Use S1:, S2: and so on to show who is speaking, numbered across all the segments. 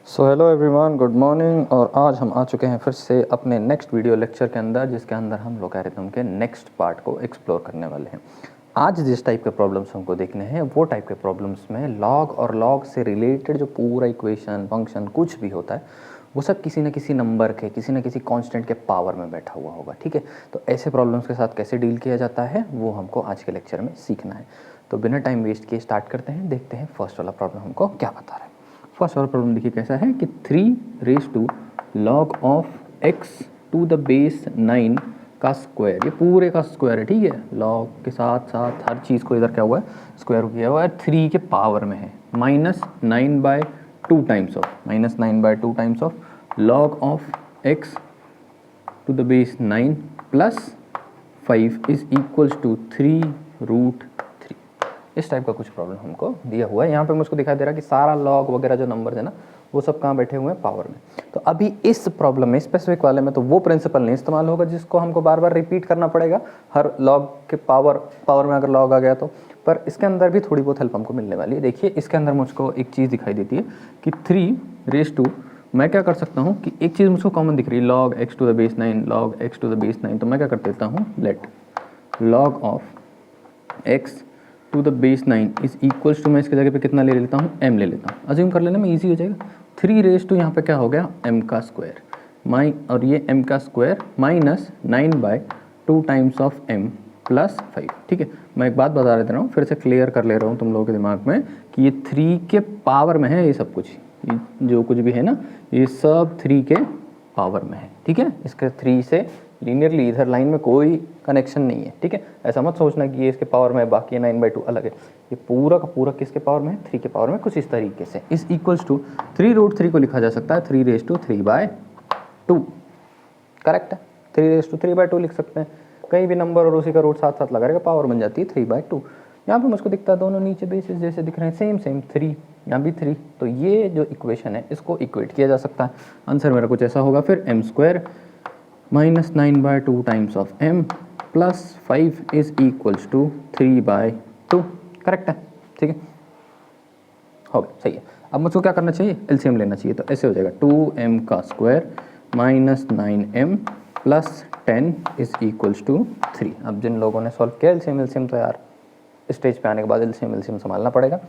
S1: So hello everyone, good morning. और आज हम आ चुके हैं फिर से अपने नेक्स्ट वीडियो लेक्चर के अंदर, जिसके अंदर हम लोगैरिथम के नेक्स्ट पार्ट को एक्सप्लोर करने वाले हैं। आज जिस टाइप के प्रॉब्लम्स हमको देखने हैं वो टाइप के प्रॉब्लम्स में लॉग और लॉग से रिलेटेड जो पूरा इक्वेशन फंक्शन कुछ भी होता है वो सब किसी न किसी नंबर के, किसी न किसी कांस्टेंट के पावर में बैठा हुआ होगा। ठीक है, तो ऐसे प्रॉब्लम्स के साथ कैसे डील किया जाता है वो हमको आज के लेक्चर में सीखना है। तो बिना टाइम वेस्ट किए स्टार्ट करते हैं, देखते हैं फर्स्ट वाला प्रॉब्लम हमको क्या बता रहा है। फर्स्ट वाला प्रॉब्लम देखिए कैसा है कि 3 log of x to the base 9 का स्क्वायर, ये पूरे का स्क्वायर है। ठीक है, लॉग के साथ साथ हर चीज़ को इधर क्या हुआ है, स्क्वायर किया हुआ है, 3 के पावर में है, -9/2 times of log of x to the base 9 plus 5 is equals to 3√3। इस टाइप का कुछ प्रॉब्लम हमको दिया हुआ है। यहाँ पे मुझको दिखाई दे रहा है कि सारा लॉग वगैरह जो नंबर है ना वो सब कहाँ बैठे हुए हैं, पावर में। तो अभी इस प्रॉब्लम में स्पेसिफिक वाले में तो वो प्रिंसिपल नहीं इस्तेमाल होगा जिसको हमको बार बार रिपीट करना पड़ेगा हर लॉग के पावर में अगर लॉग आ गया तो। पर इसके अंदर भी थोड़ी बहुत हेल्प हमको मिलने वाली है। देखिए इसके अंदर मुझको एक चीज़ दिखाई देती है कि 3 मैं क्या कर सकता हूँ कि एक चीज़ मुझको कॉमन दिख रही है, log x to the base 9, log x to the base 9। तो मैं क्या कर देता हूँ, let log of x to the base 9 is equals to, मैं इसके जगह पे कितना ले लेता हूँ, m ले लेता हूँ। अज्यूम कर लेने में ईजी हो जाएगा। 3 यहाँ पे क्या हो गया, m का स्क्वायर और ये m का square -9/2 times of m plus 5। ठीक है, मैं एक बात बता रहा हूँ, फिर से क्लियर कर ले रहा हूँ तुम लोगों के दिमाग में कि ये 3 के पावर में है। ये सब कुछ, ये जो कुछ भी है ना, ये सब 3 के पावर में है। ठीक है, इसके 3 से लीनियरली इधर लाइन में कोई कनेक्शन नहीं है। ठीक है, ऐसा मत सोचना कि ये इसके पावर में है बाकी 9/2 अलग है। ये पूरा का पूरा किसके पावर में है, 3 के पावर में, कुछ इस तरीके से। इस इक्वल्स टू 3√3 को लिखा जा सकता है 3√3/2। करेक्ट है, 3√3/2 लिख सकते हैं। कहीं भी नंबर और उसी का रूट साथ साथ लगा रहेगा, पावर बन जाती है 3/2। यहाँ पे मुझको दिखता है दोनों नीचे बेसिस जैसे दिख रहे हैं, सेम 3, यहाँ भी 3। तो ये जो इक्वेशन है इसको इक्वेट किया जा सकता है। आंसर मेरा कुछ ऐसा होगा फिर, m² -9/2 times of m plus 5 is equals to 3/2। Correct है, ठीक है, हो गया, सही है। अब मुझको क्या करना चाहिए, एलसीएम लेना चाहिए। तो ऐसे हो जाएगा 2m का square -9m plus 10 is equals to 3। अब जिन लोगों ने सॉल्व किया एलसीएम तो यार स्टेज पे आने के बाद एलसीएम संभालना पड़ेगा।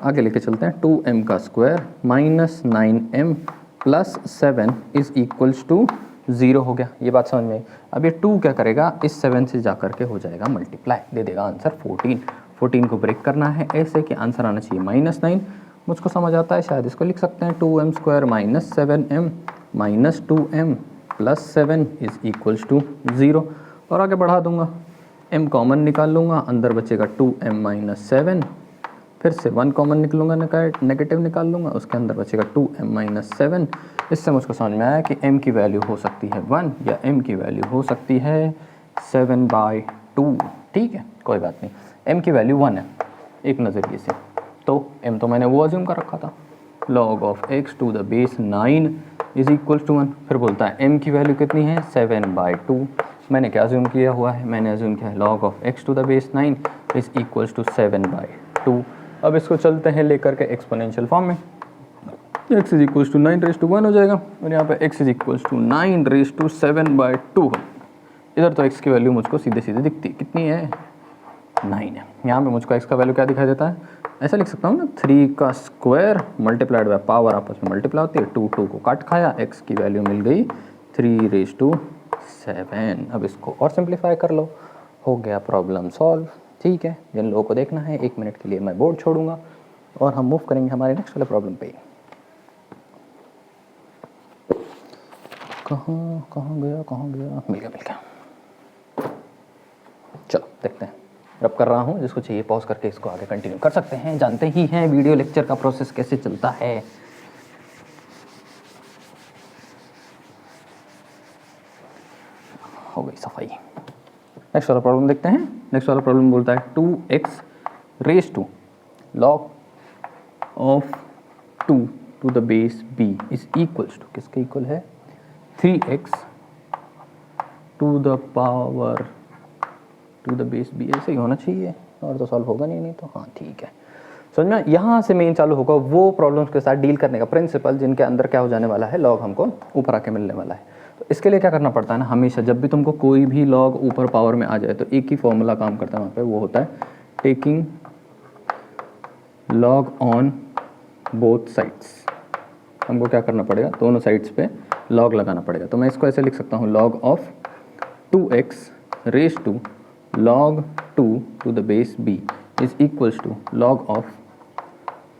S1: आगे लेके चलते हैं, 2m का square -9m plus 7 is equals to 0 हो गया। ये बात समझ में आई। अब ये 2 क्या करेगा, इस 7 से जा करके हो जाएगा मल्टीप्लाई, दे देगा आंसर 14। 14 को ब्रेक करना है ऐसे कि आंसर आना चाहिए -9। मुझको समझ आता है, शायद इसको लिख सकते हैं 2m² -7m -2m plus 7 is equals to 0। और आगे बढ़ा दूंगा, m कॉमन निकाल लूँगा, अंदर बचेगा 2m - 7, फिर से 1 कॉमन निकलूँगा, नेगेटिव निकाल लूँगा, उसके अंदर बचेगा 2m - 7। इससे मुझको समझ में आया कि m की वैल्यू हो सकती है 1 या m की वैल्यू हो सकती है 7/2। ठीक है, कोई बात नहीं, m की वैल्यू 1 है एक नज़रिए से। तो m तो मैंने वो अज्यूम कर रखा था, log of x to the base 9 is equals to 1। फिर बोलता है m की वैल्यू कितनी है, 7/2। मैंने क्या अज्यूम किया हुआ है, मैंने अज्यूम किया है log of x to the base 9 is equals to 7/2। अब इसको चलते हैं लेकर के एक्सपोनेंशियल फॉर्म में, x इज इक्वल्स टू 9⁻1 हो जाएगा, और यहाँ पे x इज इक्वल्स टू 9⁻7/2 हो। इधर तो x की वैल्यू मुझको सीधे सीधे दिखती, कितनी है, 9 है। यहाँ पे मुझको x का वैल्यू क्या दिखाई देता है, ऐसा लिख सकता हूँ ना, 3 का स्क्वायर मल्टीप्लाइड बाय पावर, आपस में मल्टीप्लाई होती है, 2 को काट खाया, x की वैल्यू मिल गई 3⁻7। अब इसको और सिंप्लीफाई कर लो, हो गया प्रॉब्लम सॉल्व। ठीक है, जिन लोगों को देखना है 1 मिनट के लिए मैं बोर्ड छोड़ूंगा और हम मूव करेंगे हमारे नेक्स्ट वाले प्रॉब्लम पे। कहाँ गया, मिल गया। चलो देखते हैं, रब कर रहा हूँ, जिसको चाहिए पॉज करके इसको आगे कंटिन्यू कर सकते हैं। जानते ही हैं वीडियो लेक्चर का प्रोसेस कैसे चलता है। हो गई सफाई। नेक्स्ट वाला प्रॉब्लम देखते हैं। नेक्स्ट वाला प्रॉब्लम बोलता है 2x log of 2 to the base b is equals to, किसके इक्वल है, 3x to the power to the base b। ऐसे ही होना चाहिए, और तो सॉल्व होगा नहीं तो हाँ ठीक है। समझ में? यहाँ से मेन चालू होगा वो प्रॉब्लम्स के साथ डील करने का प्रिंसिपल जिनके अंदर क्या हो जाने वाला है, लॉग हमको ऊपर आके मिलने वाला है। तो इसके लिए क्या करना पड़ता है ना, हमेशा जब भी तुमको कोई भी लॉग ऊपर पावर में आ जाए तो एक ही फॉर्मूला काम करता है वहाँ पे, वो होता है taking log on both sides. हमको क्या करना पड़ेगा, दोनों साइड्स पे लॉग लगाना पड़ेगा। तो मैं इसको ऐसे लिख सकता हूँ, log of 2x raise to log 2 to the base b is equals to log of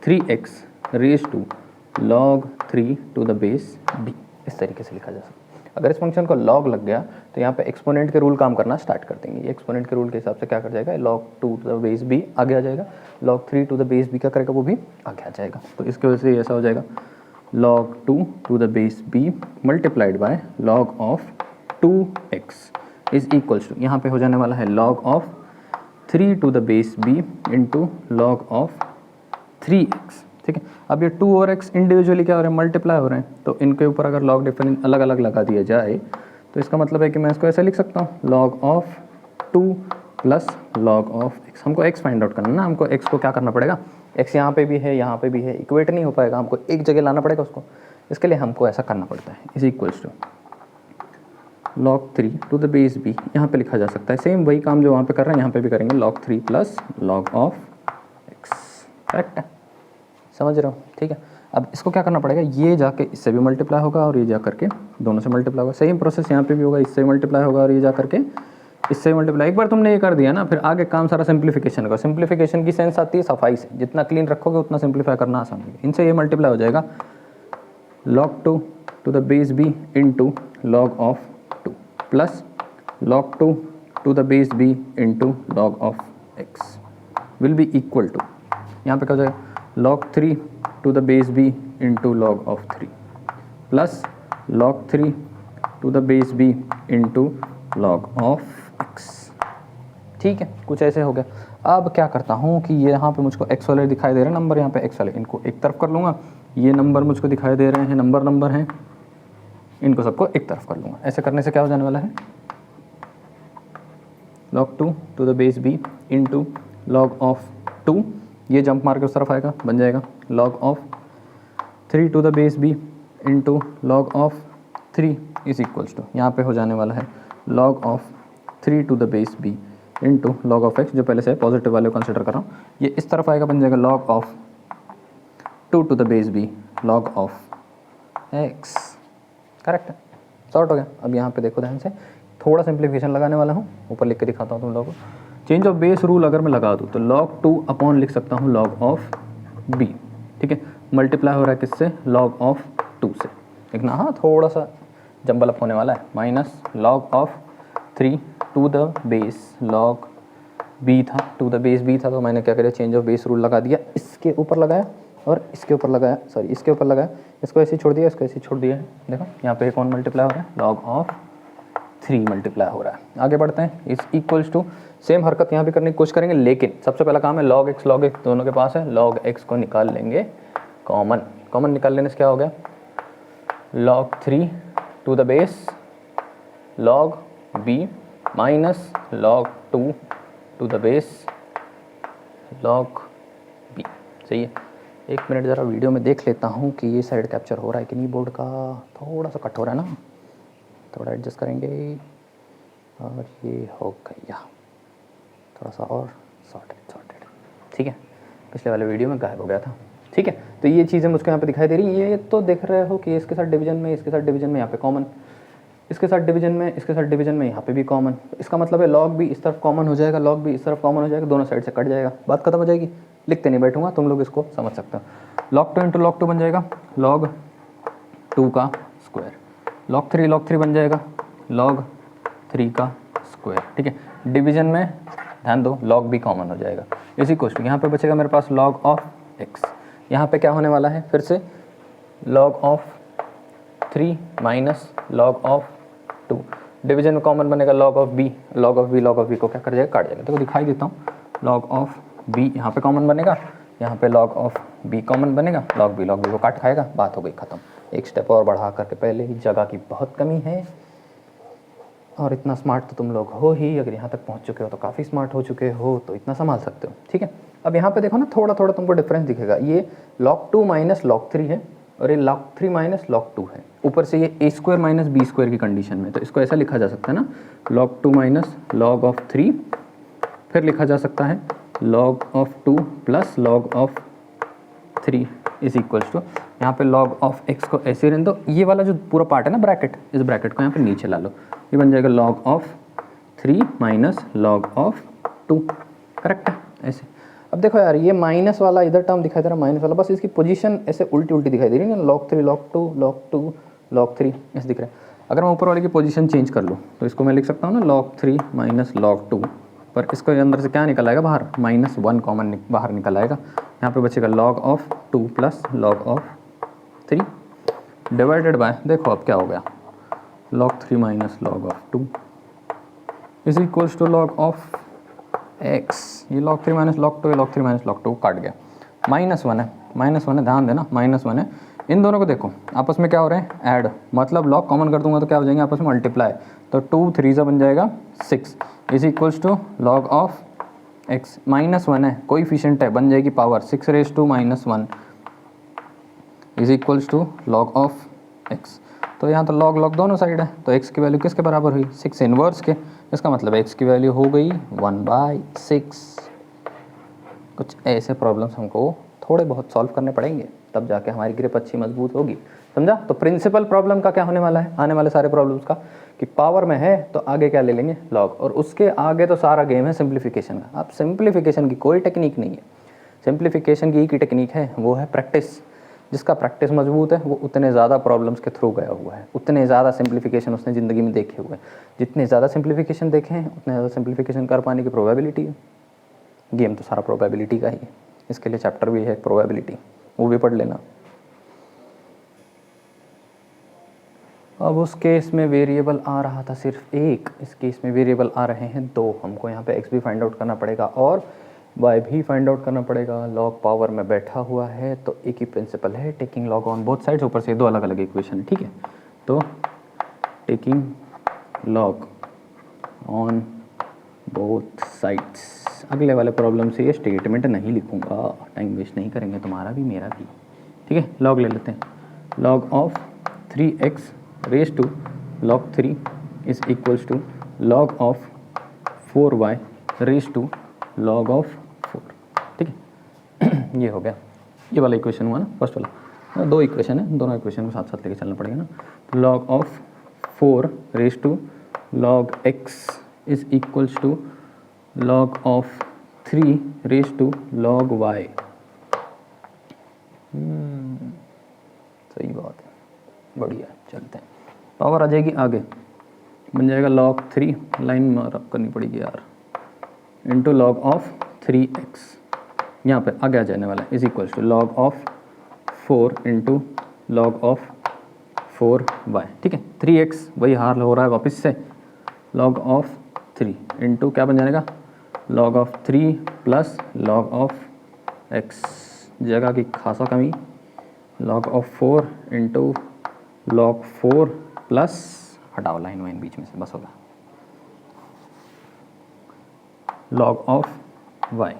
S1: 3x raise to log 3 to the base b। इस तरीके से लिखा जा सकता है। अगर इस फंक्शन को log लग गया तो यहाँ पे एक्सपोनेंट के रूल काम करना स्टार्ट कर देंगे। ये एक्सपोनेंट के रूल के हिसाब से क्या कर जाएगा, log 2 to the base b आगे आ जाएगा, log 3 to the base b क्या करेगा, वो भी आगे आ जाएगा। तो इसकी वजह से ऐसा हो जाएगा log 2 to the base b multiplied by log of 2x is equals to, यहाँ पे हो जाने वाला है log of 3 to the base b into log of 3x। ठीक है, अब ये 2 और x इंडिविजुअली क्या हो रहे हैं, मल्टीप्लाई हो रहे हैं। तो इनके ऊपर अगर log डिफरेंस अलग अलग लगा दिया जाए तो इसका मतलब है कि मैं इसको ऐसे लिख सकता हूँ, log of 2 plus log of x। हमको x फाइंड आउट करना ना, हमको x को क्या करना पड़ेगा, x यहाँ पे भी है यहाँ पे भी है, इक्वेट नहीं हो पाएगा, हमको एक जगह लाना पड़ेगा उसको। इसके लिए हमको ऐसा करना पड़ता है, is equals to log 3 to the base b। यहाँ पे लिखा जा सकता है सेम वही काम जो वहाँ पे कर रहे हैं यहाँ पे भी करेंगे, log 3 plus log of x। Correct है, समझ रहे हो? ठीक है, अब इसको क्या करना पड़ेगा, ये जाके इससे भी मल्टीप्लाई होगा और ये जा करके दोनों से मल्टीप्लाई होगा। सेम प्रोसेस यहाँ पे भी होगा, इससे मल्टीप्लाई होगा और ये जा करके इससे मल्टीप्लाई। एक बार तुमने ये कर दिया ना, फिर आगे काम सारा सिंप्लीफिकेशन का। सिंप्लीफिकेशन की सेंस आती है सफाई से, जितना क्लीन रखोगे उतना सिंप्लीफाई करना आसान होगा। इनसे ये मल्टीप्लाई हो जाएगा log 2 to the base b into log of 2 plus log 2 to the base b into log of x will be equal to, यहाँ पे क्या हो जाएगा log 3 to the base b into log of 3 plus log 3 to the base b into log of x। ठीक है, कुछ ऐसे हो गया। अब क्या करता हूँ कि ये यहाँ पे मुझको x वाले दिखाई दे रहे हैं नंबर, यहाँ पे x वाले, इनको एक तरफ कर लूँगा। ये नंबर मुझको दिखाई दे रहे हैं नंबर हैं, इनको सबको एक तरफ कर लूँगा। ऐसे करने से क्या हो जाने वाला है, log 2 to the base b into log of 2, ये जंप मार के उस तरफ आएगा, बन जाएगा log of 3 to the base b into log of 3 is equals to, यहाँ पे हो जाने वाला है log of 3 to the base b into log of x, जो पहले से पॉजिटिव वाले को कंसिडर कर रहा हूँ। ये इस तरफ आएगा, बन जाएगा log of 2 to the base b log of x। Correct है, सॉर्ट हो गया। अब यहाँ पे देखो ध्यान से, थोड़ा सिंप्लीफिकेशन लगाने वाला हूँ, ऊपर लिख के दिखाता हूँ तुम लोगों को। चेंज ऑफ बेस रूल अगर मैं लगा दूँ तो log 2 अपॉन लिख सकता हूँ log ऑफ b। ठीक है, मल्टीप्लाई हो रहा है किससे, log ऑफ 2 से। लिखना हाँ, थोड़ा सा जंबल अप होने वाला है, minus log of 3 to the base log b था, टू द बेस b था, तो मैंने क्या किया, चेंज ऑफ बेस रूल लगा दिया, इसके ऊपर लगाया और इसके ऊपर लगाया, सॉरी इसके ऊपर लगाया, इसको ऐसे छोड़ दिया, इसको ऐसे छोड़ दिया है। देखो यहाँ पे कौन मल्टीप्लाई हो रहा है, log ऑफ 3 मल्टीप्लाई हो रहा है। आगे बढ़ते हैं, इज इक्वल्स टू, सेम हरकत यहाँ भी करने की कोशिश करेंगे, लेकिन सबसे पहला काम है log x दोनों के पास है, log x को निकाल लेंगे कॉमन निकाल लेने से क्या हो गया, log 3 to the base log b minus log 2 to the base log b। सही है, एक मिनट ज़रा वीडियो में देख लेता हूँ कि ये साइड कैप्चर हो रहा है कि नहीं, बोर्ड का थोड़ा सा कट हो रहा है ना, थोड़ा एडजस्ट करेंगे और ये हो गया, थोड़ा सा और सॉर्टेड। ठीक है, पिछले वाले वीडियो में गायब हो गया था। ठीक है, तो ये चीज़ें मुझको यहाँ पे दिखाई दे रही हैं। ये तो देख रहे हो कि इसके साथ डिवीजन में, इसके साथ डिवीजन में यहाँ पे कॉमन, इसके साथ डिवीजन में, इसके साथ डिवीजन में यहाँ पे भी कॉमन। इसका मतलब है log भी इस तरफ कॉमन हो जाएगा, log भी इस तरफ कॉमन हो जाएगा, दोनों साइड से कट जाएगा, बात खत्म हो जाएगी। लिखते नहीं बैठूंगा, तुम लोग इसको समझ सकते हो। log 2 इंटू log 2 बन जाएगा log 2 का स्क्वायर, log 3 बन जाएगा log 3 का स्क्वायर। ठीक है, डिवीजन में ध्यान दो, log भी कॉमन हो जाएगा। इसी क्वेश्चन यहाँ पे बचेगा मेरे पास log ऑफ x, यहाँ पे क्या होने वाला है, फिर से log of 3 minus log of 2, division में कॉमन बनेगा log ऑफ b को क्या कर जाएगा, काट जाएगा। देखो दिखाई देता हूँ, log ऑफ b यहाँ पे कॉमन बनेगा, यहाँ पे log ऑफ b कॉमन बनेगा, log b को काट खाएगा, बात हो गई ख़त्म। एक स्टेप और बढ़ा करके, पहले ही जगह की बहुत कमी है और इतना स्मार्ट तो तुम लोग हो ही, अगर यहाँ तक पहुँच चुके हो तो काफ़ी स्मार्ट हो चुके हो, तो इतना संभाल सकते हो। ठीक है, अब यहाँ पे देखो ना थोड़ा थोड़ा तुमको डिफरेंस दिखेगा, ये log2 माइनस log3 है और ये log3 माइनस log2 है, ऊपर से ये a² माइनस b² की कंडीशन में। तो इसको ऐसा लिखा जा सकता है ना, log2 माइनस log ऑफ 3, फिर लिखा जा सकता है log of 2 plus log of 3 is equals to, यहाँ पे log ऑफ x को ऐसे रहने दो, ये वाला जो पूरा पार्ट है ना ब्रैकेट, इस ब्रैकेट को यहाँ पे नीचे ला लो, ये बन जाएगा log of 3 minus log of 2, correct है ऐसे। अब देखो यार ये माइनस वाला इधर टर्म दिखाई दे रहा है, माइनस वाला, बस इसकी पोजीशन ऐसे उल्टी उल्टी दिखाई दे रही है ना, log 3 log 2 log 2 log 3 ऐसे दिख रहा है। अगर मैं ऊपर वाले की पोजीशन चेंज कर लूँ तो इसको मैं लिख सकता हूँ ना log 3 माइनस log 2, पर इसको अंदर से क्या निकल आएगा बाहर, -1 कॉमन बाहर निकल आएगा, यहाँ पे बचेगा log of 2 plus log of 3 divided by, देखो अब क्या हो गया, log 3 minus log of 2 is equals to log of x, ये log 3 माइनस log 2, ये log 3 माइनस log 2 काट गया, -1 है, -1 है, ध्यान देना -1 है। इन दोनों को देखो आपस में क्या हो रहे हैं, ऐड, मतलब log कॉमन कर दूंगा तो क्या हो जाएंगे आपस में, मल्टीप्लाई, तो 2 3 बन जाएगा 6 is equals to log of x, -1 है, कोएफिशिएंट है, बन जाएगी power 6 raise to -1 is equals to log of x। तो यहाँ तो log log दोनों साइड है, तो x की वैल्यू किसके बराबर हुई, 6 इनवर्स के, इसका मतलब x की वैल्यू हो गई 1/6। कुछ ऐसे प्रॉब्लम्स हमको थोड़े बहुत सॉल्व करने पड़ेंगे, तब जाके हमारी ग्रिप अच्छी मजबूत होगी, समझा। तो प्रिंसिपल प्रॉब्लम का क्या होने वाला है, आने वाले सारे प्रॉब्लम्स का, कि पावर में है तो आगे क्या ले लेंगे, लॉग, और उसके आगे तो सारा गेम है सिंप्लीफिकेशन का। अब सिंप्लीफिकेशन की कोई टेक्निक नहीं है, सिंप्लीफिकेशन की एक ही टेक्निक है, वो है प्रैक्टिस। जिसका प्रैक्टिस मजबूत है वो उतने ज़्यादा प्रॉब्लम्स के थ्रू गया हुआ है, उतने ज़्यादा सिंप्लीफिकेशन उसने ज़िंदगी में देखे हुए हैं। जितने ज़्यादा सिंप्लीफिकेशन देखे हैं उतने ज़्यादा सिंप्लीफिकेशन कर पाने की प्रोबेबिलिटी है। गेम तो सारा प्रोबेबिलिटी का ही है, इसके लिए चैप्टर भी है प्रोबेबिलिटी, वो भी पढ़ लेना। अब उस केस में वेरिएबल आ रहा था सिर्फ एक, इस केस में वेरिएबल आ रहे हैं दो। हमको यहाँ पे x भी फाइंड आउट करना पड़ेगा और y भी फाइंड आउट करना पड़ेगा। लॉग पावर में बैठा हुआ है तो एक ही प्रिंसिपल है, taking log on both sides, ऊपर से दो अलग अलग इक्वेशन है, ठीक है। तो taking log on both sides. अगले वाले प्रॉब्लम से ये स्टेटमेंट नहीं लिखूंगा, टाइम वेस्ट नहीं करेंगे तुम्हारा भी मेरा भी, ठीक है। लॉग ले लेते हैं, log of 3x raise to log 3 is equals to log of 4y raise to log of 4, ठीक है। ये हो गया, ये वाला इक्वेशन हुआ ना, फर्स्ट वाला। दो इक्वेशन है, दोनों इक्वेशन को साथ साथ लेके चलना पड़ेगा ना। तो log of 4 raise to log x is equals to log of 3 raise to log y। सही बात है, बढ़िया, चलते हैं। पावर आ जाएगी आगे, बन जाएगा log 3, लाइन मार्क करनी पड़ेगी यार, इंटू log ऑफ 3x, यहाँ पे आगे आ जाने वाला है, is equals to log of 4 into log of 4y, ठीक है। 3x वही हाल हो रहा है वापस से, log ऑफ 3 इंटू क्या बन जाएगा, log of 3 plus log of x, जगह की खासा कमी, log of 4 into log 4 plus, हटाओ लाइन वाइन बीच में से, बस होगा log ऑफ y,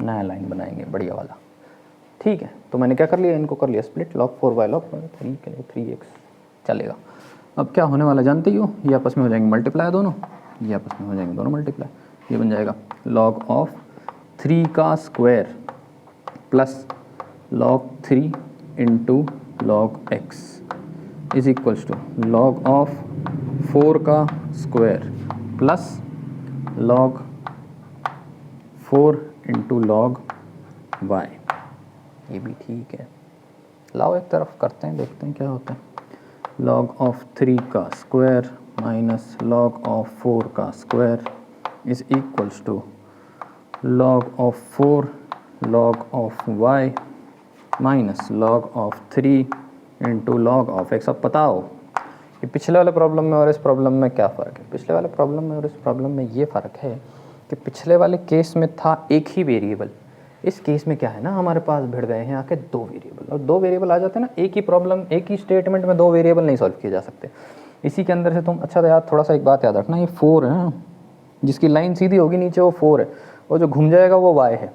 S1: नया लाइन बनाएंगे बढ़िया वाला, ठीक है। तो मैंने क्या कर लिया, इनको कर लिया स्प्लिट, log 4y log 3 के लिए 3x चलेगा। अब क्या होने वाला जानते ही हो, ये आपस में हो जाएंगे मल्टीप्लाई दोनों, ये आपस में हो जाएंगे दोनों मल्टीप्लाई, ये बन जाएगा log ऑफ 3 का square plus log 3 into log x is equals to log of 4 का square plus log 4 into log y, ये भी ठीक है। लाओ एक तरफ करते हैं, देखते हैं क्या होता है। log ऑफ 3 का स्क्वायर माइनस log ऑफ 4 का square is equals to log of 4 log of y minus log of 3 into log of x। अब बताओ कि पिछले वाले प्रॉब्लम में और इस प्रॉब्लम में क्या फ़र्क है। पिछले वाले प्रॉब्लम में और इस प्रॉब्लम में ये फ़र्क है कि पिछले वाले केस में था एक ही वेरिएबल, इस केस में क्या है ना, हमारे पास भिड़ गए हैं आके दो वेरिएबल, और दो वेरिएबल आ जाते हैं ना, एक ही प्रॉब्लम एक ही स्टेटमेंट में दो वेरिएबल नहीं सॉल्व किए जा सकते। इसी के अंदर से तुम अच्छा तो यार थोड़ा सा एक बात याद रखना, ये 4 है, जिसकी लाइन सीधी होगी नीचे वो 4 है, वो जो घूम जाएगा वो y है।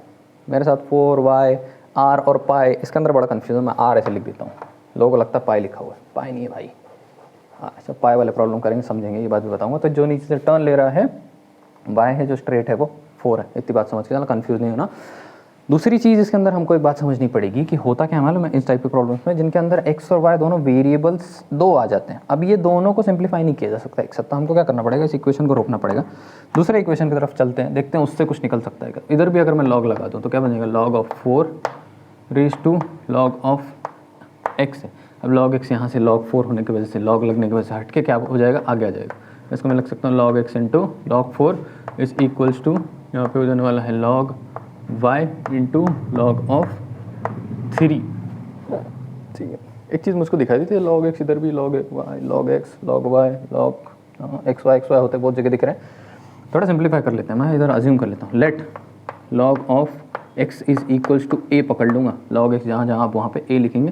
S1: मेरे साथ 4y r और पाई, इसके अंदर बड़ा कन्फ्यूजन, मैं r ऐसे लिख देता हूँ, लोगों को लगता है पाई लिखा हुआ है, पाई नहीं है भाई। हाँ अच्छा, पाई वाले प्रॉब्लम करेंगे, समझेंगे, ये बात भी बताऊंगा। तो जो नीचे से टर्न ले रहा है y है, जो स्ट्रेट है वो 4 है, इतनी बात समझ के चलना, कन्फ्यूज नहीं होना। दूसरी चीज़ इसके अंदर हमको एक बात समझनी पड़ेगी कि होता क्या है मालूम है इस टाइप के प्रॉब्लम्स में, जिनके अंदर x और y दोनों वेरिएबल्स दो आ जाते हैं। अब ये दोनों को सिंप्लीफाई नहीं किया जा सकता एक साथ, तो हमको क्या करना पड़ेगा, इस इक्वेशन को रोकना पड़ेगा, दूसरे इक्वेशन की तरफ चलते हैं, देखते हैं उससे कुछ निकल सकता है। इधर भी अगर मैं लॉग लगा दूँ तो क्या बनेगा, log of 4 raise to log of x है। अब log x यहाँ से log 4 होने की वजह से, log लगने की वजह से हट के क्या हो जाएगा, आगे आ जाएगा। इसको मैं लिख सकता हूँ log x into log 4 is equals to, यहाँ पे हो जाने वाला है log y into log of 3। ठीक है, एक चीज़ मुझको दिखाई दी थी, log x इधर भी log y, log x, log y, log x y होते बहुत जगह दिख रहे हैं। थोड़ा सिंप्लीफाई कर लेते हैं, मैं इधर अज्यूम कर लेता हूँ, let log of x is equals to a पकड़ लूँगा, log x जहाँ जहाँ आप वहाँ पे a लिखेंगे,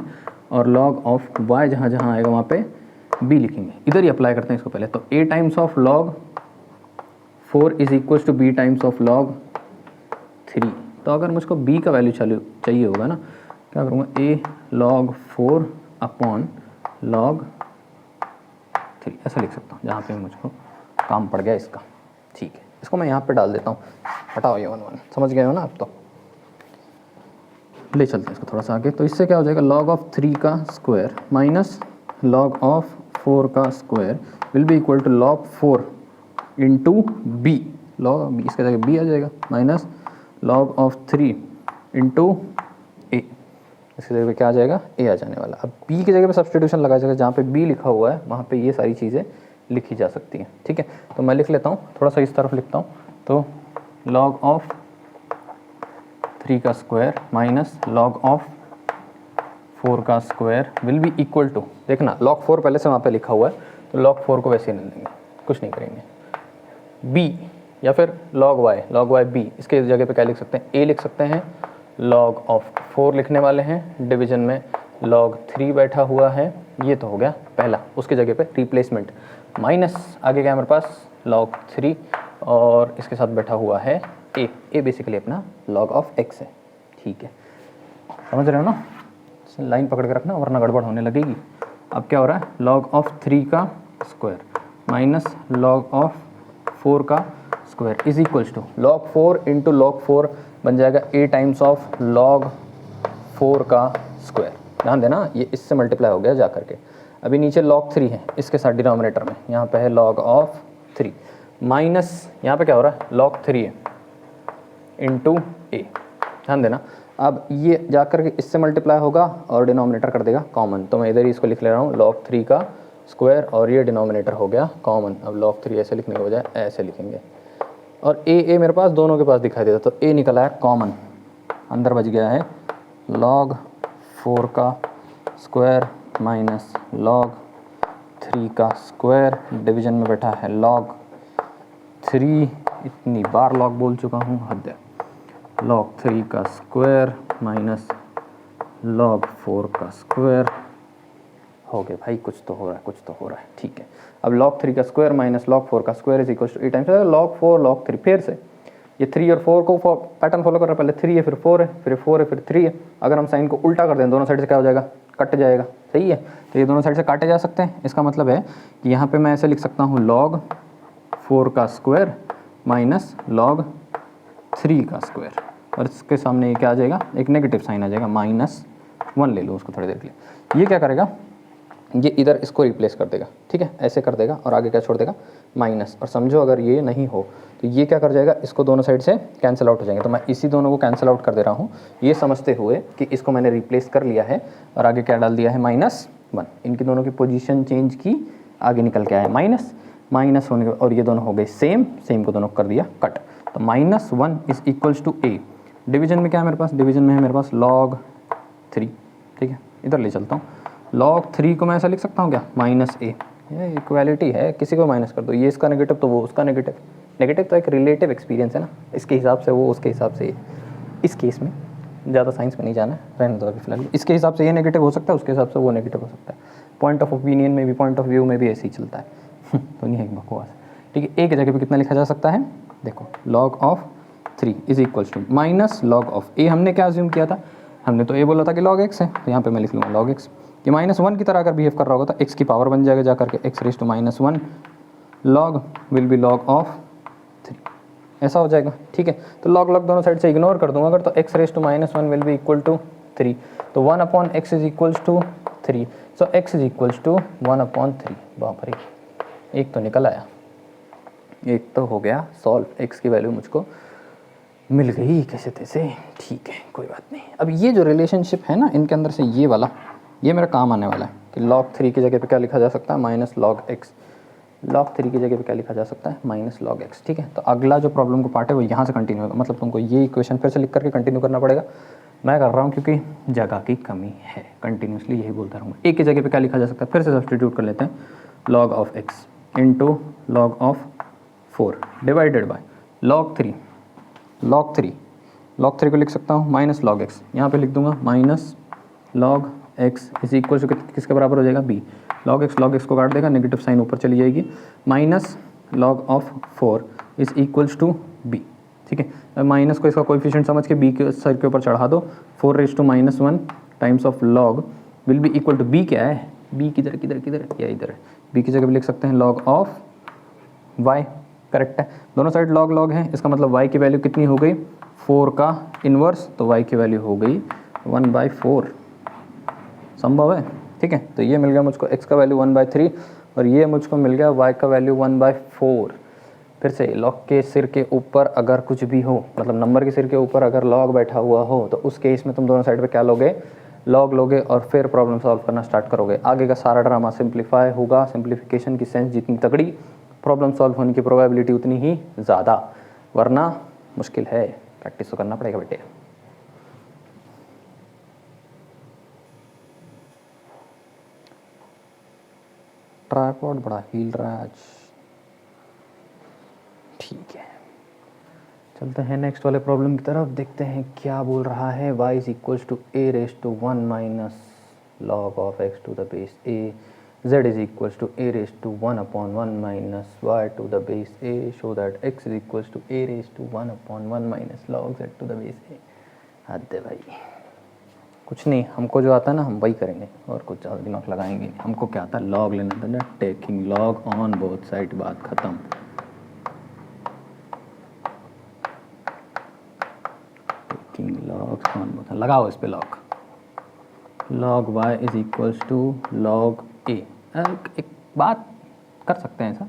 S1: और log ऑफ y जहाँ जहाँ आएगा वहाँ पे b लिखेंगे। इधर ही अप्लाई करते हैं इसको पहले, तो a times of log 4 is equals to b times of log 3। तो अगर मुझको b का वैल्यू चाहिए होगा ना, क्या करूँगा, a log 4 अपॉन log 3 ऐसा लिख सकता हूँ, जहाँ पे मुझको काम पड़ गया इसका। ठीक है, इसको मैं यहाँ पे डाल देता हूँ, हटाओ ये 1 1, समझ गए हो ना आप। तो ले चलते हैं इसको थोड़ा सा आगे। तो इससे क्या हो जाएगा, log ऑफ 3 का स्क्वायर माइनस log ऑफ 4 का square will be equal to log 4 into b, log b, इसके जगह b आ जाएगा, minus log of 3 into a, इसकी जगह पे क्या आ जाएगा, a आ जाने वाला। अब b की जगह पे सब्सटीट्यूशन लगा जाएगा, जहाँ पे b लिखा हुआ है वहाँ पे ये सारी चीज़ें लिखी जा सकती हैं। ठीक है, तो मैं लिख लेता हूँ, थोड़ा सा इस तरफ लिखता हूँ, तो log ऑफ 3 का स्क्वायर माइनस log ऑफ 4 का square will be equal to, देखना log 4 पहले से वहाँ पे लिखा हुआ है, तो log 4 को वैसे ही नहीं लेंगे, कुछ नहीं करेंगे, b या फिर log y b, इसके जगह पे क्या लिख सकते हैं, a लिख सकते हैं, log ऑफ 4 लिखने वाले हैं, डिवीजन में log 3 बैठा हुआ है, ये तो हो गया पहला, उसके जगह पे रिप्लेसमेंट, माइनस आगे क्या है मेरे पास log 3 और इसके साथ बैठा हुआ है a बेसिकली अपना log ऑफ x है। ठीक है, समझ रहे हो ना, लाइन पकड़ के रखना वरना गड़बड़ होने लगेगी। अब क्या हो रहा है, log ऑफ 3 का स्क्वायर माइनस log ऑफ 4 का square is equals to log 4 into log 4 बन जाएगा a टाइम्स ऑफ log 4 का स्क्वायर। ध्यान देना, ये इससे मल्टीप्लाई हो गया जा करके। अभी नीचे log 3 है, इसके साथ डिनोमिनेटर में यहाँ पे है log ऑफ 3 माइनस यहाँ पे क्या हो रहा है, log 3 है इंटू a। ध्यान देना, अब ये जा करके इससे मल्टीप्लाई होगा और डिनोमिनेटर कर देगा कॉमन, तो मैं इधर ही इसको लिख ले रहा हूँ log 3 का स्क्वायर और ये डिनोमिनेटर हो गया कॉमन। अब log 3 ऐसे लिखने के बजाय ऐसे लिखेंगे, और a मेरे पास दोनों के पास दिखाई देता, तो a निकला है कॉमन, अंदर बच गया है log 4 का स्क्वायर माइनस log 3 का स्क्वायर, डिवीजन में बैठा है log 3, इतनी बार log बोल चुका हूँ, हद है, log 3 का स्क्वायर माइनस log 4 का स्क्वायर। हो गया भाई, कुछ तो हो रहा है, कुछ तो हो रहा है। ठीक है, अब log 3 का स्क्वायर माइनस log 4 का square is equal to a times log 4 log 3, फिर से ये 3 और 4 को पैटर्न फॉलो कर रहा है, पहले 3 है फिर 4 है फिर 4 है फिर 3 है। अगर हम साइन को उल्टा कर दें, दोनों साइड से क्या हो जाएगा, कट जाएगा, सही है, तो ये दोनों साइड से काटे जा सकते हैं। इसका मतलब है कि यहाँ पे मैं ऐसे लिख सकता हूँ log 4 का स्क्वायर माइनस log 3 का स्क्वायर, और इसके सामने ये क्या आ जाएगा, एक नेगेटिव साइन आ जाएगा, -1 ले लो उसको थोड़ी देर के लिए। ये क्या करेगा, ये इधर इसको रिप्लेस कर देगा, ठीक है, ऐसे कर देगा और आगे क्या छोड़ देगा, माइनस। और समझो अगर ये नहीं हो तो ये क्या कर जाएगा, इसको दोनों साइड से कैंसिल आउट हो जाएंगे, तो मैं इसी दोनों को कैंसिल आउट कर दे रहा हूँ, ये समझते हुए कि इसको मैंने रिप्लेस कर लिया है और आगे क्या डाल दिया है, -1। इनकी दोनों की पोजीशन चेंज की, आगे निकल के आया माइनस होने के, और ये दोनों हो गए सेम को दोनों कर दिया कट, तो -1 is equals to a। Division में क्या है मेरे पास, डिवीजन में है मेरे पास log 3, ठीक है, इधर ले चलता हूँ, log 3 को मैं ऐसा लिख सकता हूँ क्या, -a, ये इक्वालिटी है, किसी को माइनस कर दो, ये इसका नेगेटिव तो वो उसका नेगेटिव, नेगेटिव तो एक रिलेटिव एक्सपीरियंस है ना, इसके हिसाब से वो उसके हिसाब से ये, इस केस में ज़्यादा साइंस में नहीं जाना है, रहने दो अभी फिलहाल, इसके हिसाब से ये नेगेटिव हो सकता है, उसके हिसाब से वो नेगेटिव हो सकता है, पॉइंट ऑफ ओपिनियन में भी, पॉइंट ऑफ व्यू में भी ऐसे ही चलता है। तो नहीं है बकवास, ठीक है। ए की जगह पे कितना लिखा जा सकता है, देखो log of 3 is equals to minus log of A. हमने क्या अज्यूम किया था, हमने तो ए बोला था कि लॉग एक्स है, तो यहाँ पे मैं लिख लूँगा लॉग एक्स। कि -1 की तरह अगर बिहेव कर रहा होगा तो x की पावर बन जाएगा जा करके x raise to -1 log will be log of 3, ऐसा हो जाएगा। ठीक है, तो लॉग लॉग दोनों साइड से इग्नोर कर दूंगा अगर, तो x raise to -1 will be equal to 3, तो 1/x is equals to 3, so x is equals to 1/3। बाप रे, एक तो निकल आया, एक तो हो गया सॉल्व, x की वैल्यू मुझको मिल गई कैसे तैसे। ठीक है, कोई बात नहीं। अब ये जो रिलेशनशिप है ना इनके अंदर से ये वाला, ये मेरा काम आने वाला है कि log 3 की जगह पे क्या लिखा जा सकता है, माइनस लॉग एक्स। log 3 की जगह पे क्या लिखा जा सकता है, माइनस लॉग एक्स। ठीक है, तो अगला जो प्रॉब्लम का पार्ट है वो यहाँ से कंटिन्यू होगा, मतलब तुमको ये इक्वेशन फिर से लिख करके कंटिन्यू करना पड़ेगा। मैं कर रहा हूँ क्योंकि जगह की कमी है, कंटिन्यूसली यही बोलता रहूँगा। एक की जगह पे क्या लिखा जा सकता है, फिर से सब्सटीट्यूट कर लेते हैं, log of x into log of 4 divided by log 3। log 3 को लिख सकता हूँ माइनस लॉग एक्स, यहाँ पे लिख दूंगा minus log x is equal to किसके बराबर हो जाएगा, बी। log x को काट देगा, नेगेटिव साइन ऊपर चली जाएगी, minus log of 4 is equals to b. ठीक है, माइनस को इसका कोएफिशिएंट समझ के बी के सर के ऊपर चढ़ा दो, 4 raise to -1 times of log will be equal to, b क्या है, बी किधर किधर किधर या इधर है, बी की जगह भी लिख सकते हैं log ऑफ y। करेक्ट है, दोनों साइड log log है, इसका मतलब y की वैल्यू कितनी हो गई, 4 का इन्वर्स, तो y की वैल्यू हो गई 1/4। संभव है। ठीक है, तो ये मिल गया मुझको x का वैल्यू 1/3 और ये मुझको मिल गया y का वैल्यू 1/4। फिर से log के सिर के ऊपर अगर कुछ भी हो, मतलब नंबर के सिर के ऊपर अगर log बैठा हुआ हो, तो उस केस में तुम दोनों साइड पे क्या लोगे, log लोगे और फिर प्रॉब्लम सॉल्व करना स्टार्ट करोगे। आगे का सारा ड्रामा सिंप्लीफाई होगा, सिंप्लीफिकेशन की सेंस जितनी तगड़ी, प्रॉब्लम सॉल्व होने की प्रोबेबिलिटी उतनी ही ज़्यादा, वरना मुश्किल है, प्रैक्टिस तो करना पड़ेगा बेटे। ट्राइपॉड बड़ा हिल रहा है आज। ठीक है, चलते हैं नेक्स्ट वाले प्रॉब्लम की तरफ, देखते हैं क्या बोल रहा है। y is equals to a raise to 1 minus log of x to the base a, z is equals to a raise to 1/1 minus y to the base a, show that x is equals to a raise to 1/1 minus log z to the base a। हद है भाई, कुछ नहीं, हमको जो आता है ना हम वही करेंगे और कुछ ज़्यादा दिमाग लगाएंगे नहीं। हमको क्या आता है, लॉग लेना था ना, taking log on both side, बात खत्म। टेकिंग लॉग ऑन बोथ, लगाओ इस पे log. Log y is equals to log a। एक बात कर सकते हैं ऐसा,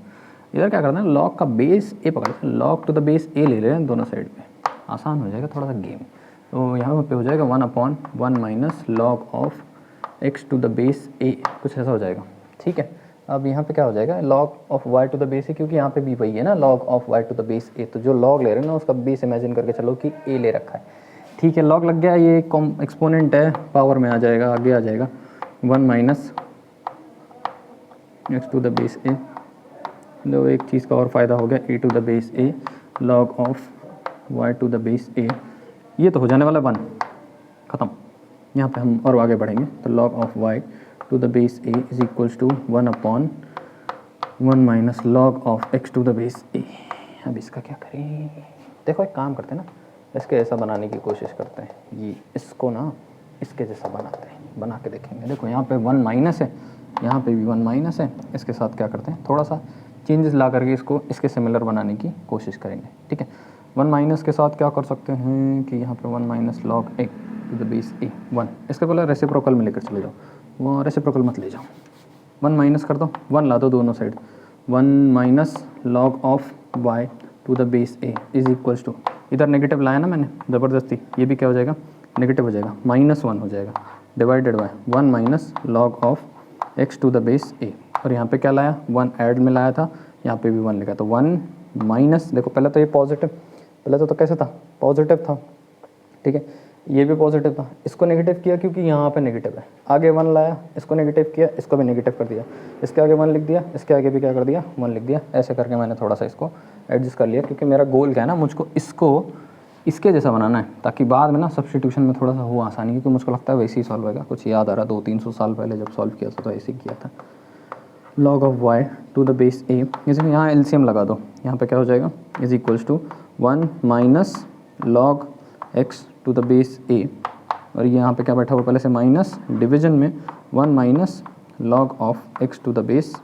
S1: इधर क्या करना है, लॉग का बेस a पकड़, log to the base a ले रहे हैं दोनों साइड पे, आसान हो जाएगा थोड़ा सा गेम। तो यहाँ पे हो जाएगा 1/1 minus log of x to the base a, कुछ ऐसा हो जाएगा। ठीक है, अब यहाँ पे क्या हो जाएगा, log of y to the base a, क्योंकि यहाँ पे भी वही है ना, log of y to the base a, तो जो log ले रहे हैं ना उसका बेस इमेजिन करके चलो कि a ले रखा है। ठीक है, log लग गया, ये एक्सपोनेंट है, पावर में आ जाएगा, आगे आ जाएगा 1 minus x to the base a। लो एक चीज़ का और फ़ायदा हो गया, a to the base a log of y to the base a, ये तो हो जाने वाला 1, ख़त्म। यहाँ पे हम और आगे बढ़ेंगे, तो log of y to the base a is equals to 1/1 minus log of x to the base a। अब इसका क्या करें, देखो एक काम करते हैं ना, इसके जैसा बनाने की कोशिश करते हैं, ये इसको ना इसके जैसा बनाते हैं, बना के देखेंगे। देखो यहाँ पे 1 माइनस है, यहाँ पे भी 1 माइनस है, इसके साथ क्या करते हैं, थोड़ा सा चेंजेस ला करके इसको इसके सिमिलर बनाने की कोशिश करेंगे। ठीक है, 1 माइनस के साथ क्या कर सकते हैं कि यहाँ पे 1 minus log a to the base a 1, इसका पहले रेसिप्रोकल में लेकर चले जाओ, वो रेसिप्रोकल मत ले जाओ, 1 माइनस कर दो, 1 ला दो दोनों side, 1 minus log of y to the base a is equals to, इधर नेगेटिव लाया ना मैंने ज़बरदस्ती, ये भी क्या हो जाएगा, नेगेटिव हो जाएगा, -1 हो जाएगा, divided by 1 minus log of x to the base a, और यहाँ पे क्या लाया, 1 ऐड में लाया था, यहाँ पे भी 1 लिखा, तो 1 माइनस, देखो पहले तो ये पॉजिटिव, पहले तो कैसे था, पॉजिटिव था। ठीक है, ये भी पॉजिटिव था, इसको नेगेटिव किया क्योंकि यहाँ पे नेगेटिव है, आगे 1 लाया, इसको नेगेटिव किया, इसको भी नेगेटिव कर दिया, इसके आगे 1 लिख दिया, इसके आगे भी क्या कर दिया, 1 लिख दिया। ऐसे करके मैंने थोड़ा सा इसको एडजस्ट कर लिया, क्योंकि मेरा गोल क्या है ना, मुझको इसको इसके जैसा बनाना है, ताकि बाद में ना सब्स्टिट्यूशन में थोड़ा सा हो आसानी, क्योंकि मुझको लगता है वैसे ही सॉल्व होगा। कुछ याद आ रहा, 200-300 साल पहले जब सॉल्व किया था तो ऐसे ही किया था। log of y to the base a, जैसे यहाँ एलसीएम लगा दो, यहाँ पे क्या हो जाएगा, is equals to 1 minus log x to the base A, और ये यहाँ पे क्या बैठा हुआ पहले से माइनस डिवीजन में 1 minus log of x to the base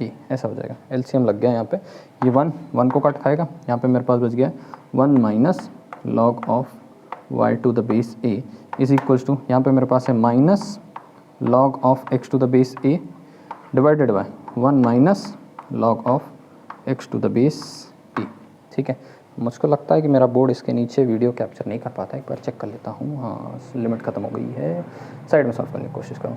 S1: A, ऐसा हो जाएगा। एलसीएम लग गया यहाँ पे, ये 1 को काट खाएगा, यहाँ पे मेरे पास बच गया 1 minus log of Y to the base A is equals to, यहाँ पे मेरे पास है minus log of x to the base A divided by 1 minus log of x to the base A. ठीक है, मुझको लगता है कि मेरा बोर्ड इसके नीचे वीडियो कैप्चर नहीं कर पाता है, एक बार चेक कर लेता हूँ। हाँ, लिमिट खत्म हो गई है, साइड में सॉल्व करने की कोशिश करूँ।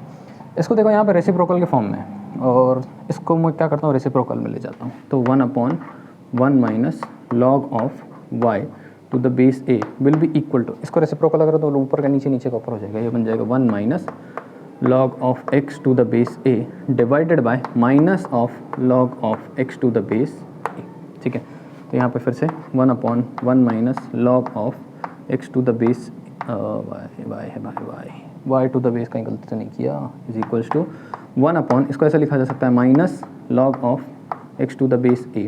S1: इसको देखो यहाँ पे रेसिप्रोकल के फॉर्म में है, और इसको मैं क्या करता हूँ रेसिप्रोकल में ले जाता हूँ, तो 1/1 minus log of y to the base a will be equal to, इसको रेसिप्रोकल अगर तो ऊपर का नीचे नीचे का ऊपर हो जाएगा, ये बन जाएगा 1 minus log of x to the base a divided by minus of log of x to the base a। ठीक है, तो यहाँ पे फिर से 1/1 minus log of x to the base y to the base, कहीं गलती तो नहीं किया, इज इक्वल्स टू 1 इसको ऐसे लिखा जा सकता है minus log of x to the base a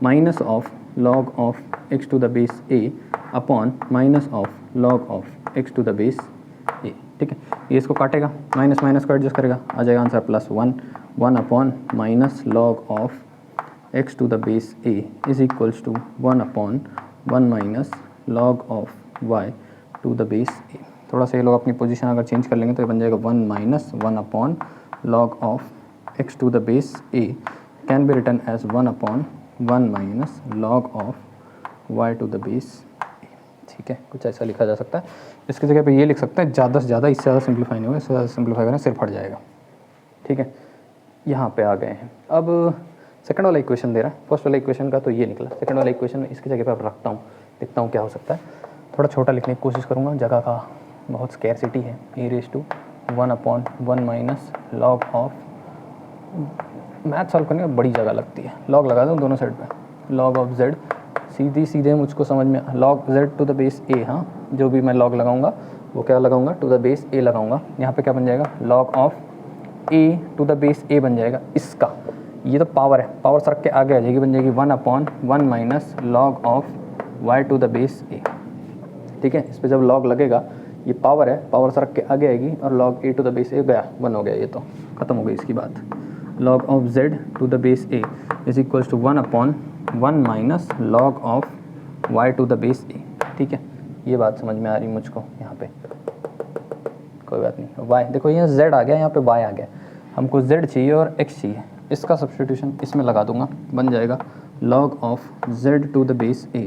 S1: minus of log of x to the base a upon minus of log of x to the base a। ठीक है, ये इसको काटेगा, माइनस माइनस को एडजस्ट करेगा, आ जाएगा answer +1 upon minus log of x to the base a is equals to 1/1 minus log of y to the base a। थोड़ा सा ये लोग अपनी पोजीशन अगर चेंज कर लेंगे तो ये बन जाएगा 1 minus 1 upon log of x to the base a can be written as 1/1 minus log of y to the base a। ठीक है, कुछ ऐसा लिखा जा सकता है। इसकी जगह पे ये लिख सकते हैं, ज़्यादा से ज़्यादा, इससे ज़्यादा सिंप्लीफाई नहीं होगा, इससे ज़्यादा सिंप्लीफाई करें सिर फट जाएगा। ठीक है, यहाँ पे आ गए हैं। अब सेकंड वाला इक्वेशन दे रहा है, फर्स्ट वाला इक्वेशन का तो ये निकला, सेकंड वाला इक्वेशन में इसकी जगह पे अब रखता हूँ, देखता हूँ क्या हो सकता है। थोड़ा छोटा लिखने की कोशिश करूँगा, जगह का बहुत स्कैरसिटी है। e⁻1/1 minus log of, math solve करने में बड़ी जगह लगती है, लॉग लगा दूँ दोनों साइड पे, लॉग ऑफ z, सीधे मुझको समझ में, log z to the base a, हाँ जो भी मैं लॉग लगाऊंगा वो क्या लगाऊंगा, टू द बेस a लगाऊंगा। यहाँ पे क्या बन जाएगा, log of a to the base a बन जाएगा इसका, ये तो पावर है, पावर सरक के आगे आ जाएगी, बन जाएगी 1/1 minus log of y to the base a। ठीक है, इस पर जब लॉग लगेगा, ये पावर है, पावर सरक के आगे आएगी, और log a to the base a गया, 1 हो गया, ये तो ख़त्म हो गई इसकी बात। log of z to the base a is equals to 1/1 minus log of y to the base a। ठीक है, ये बात समझ में आ रही मुझको। यहाँ पे कोई बात नहीं, y देखो यहाँ z आ गया, यहाँ पे y आ गया, हमको z चाहिए और x चाहिए, इसका सब्स्टिट्यूशन इसमें लगा दूंगा, बन जाएगा log of z to the base a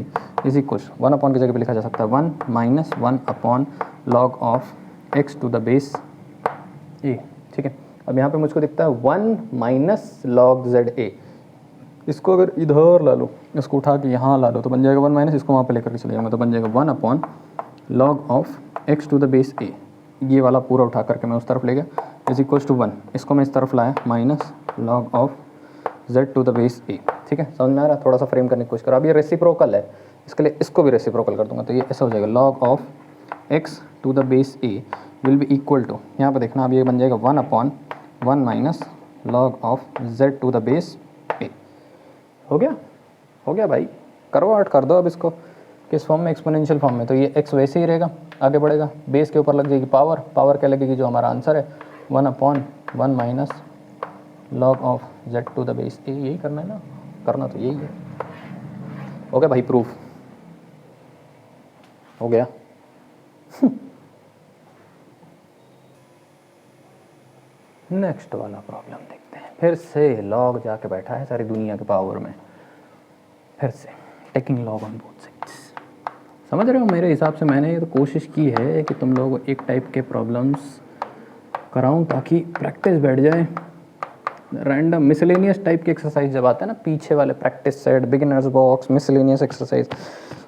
S1: is equals 1 की जगह पे लिखा जा सकता है 1 minus 1 upon log of x to the base a। ठीक है, अब यहाँ पे मुझको दिखता है 1 माइनस लॉग जेड ए, इसको अगर इधर ला लो, इसको उठा के यहाँ ला लो, तो बन जाएगा 1 माइनस, इसको वहाँ पे लेकर के चले जाऊँगा तो बन जाएगा 1 upon log of x to the base A. ये वाला पूरा उठा करके मैं उस तरफ ले गया, इज इक्वल्स टू 1, इसको मैं इस तरफ लाया minus log of Z to the base A. ठीक है, समझ में आ रहा है, थोड़ा सा फ्रेम करने की कोशिश करो। अब ये रेसिप्रोकल है, इसके लिए इसको भी रेसिप्रोकल कर दूँगा, तो ये ऐसा हो जाएगा log of x to the base a will be equal to, यहाँ पर देखना अब ये बन जाएगा 1/1 minus log of z to the base a। हो गया भाई, कन्वर्ट कर दो अब इसको किस फॉर्म में, एक्सपोनेंशियल फॉर्म में। तो ये x वैसे ही रहेगा, आगे बढ़ेगा, बेस के ऊपर लग जाएगी पावर, पावर क्या लगेगी, जो हमारा आंसर है 1/1 minus log of z to the base a। यही करना है ना, करना तो यही है। हो गया भाई, प्रूफ हो गया। नेक्स्ट वाला प्रॉब्लम देखते हैं, फिर से लॉग जाके बैठा है सारी दुनिया के पावर में, फिर से taking log on both sides. समझ रहे हो, मेरे हिसाब से मैंने ये तो कोशिश की है कि तुम लोग एक टाइप के प्रॉब्लम्स कराऊं ताकि प्रैक्टिस बैठ जाए। रैंडम मिसलेनियस टाइप के एक्सरसाइज जब आते हैं ना, पीछे वाले practice set, beginners box, miscellaneous exercise,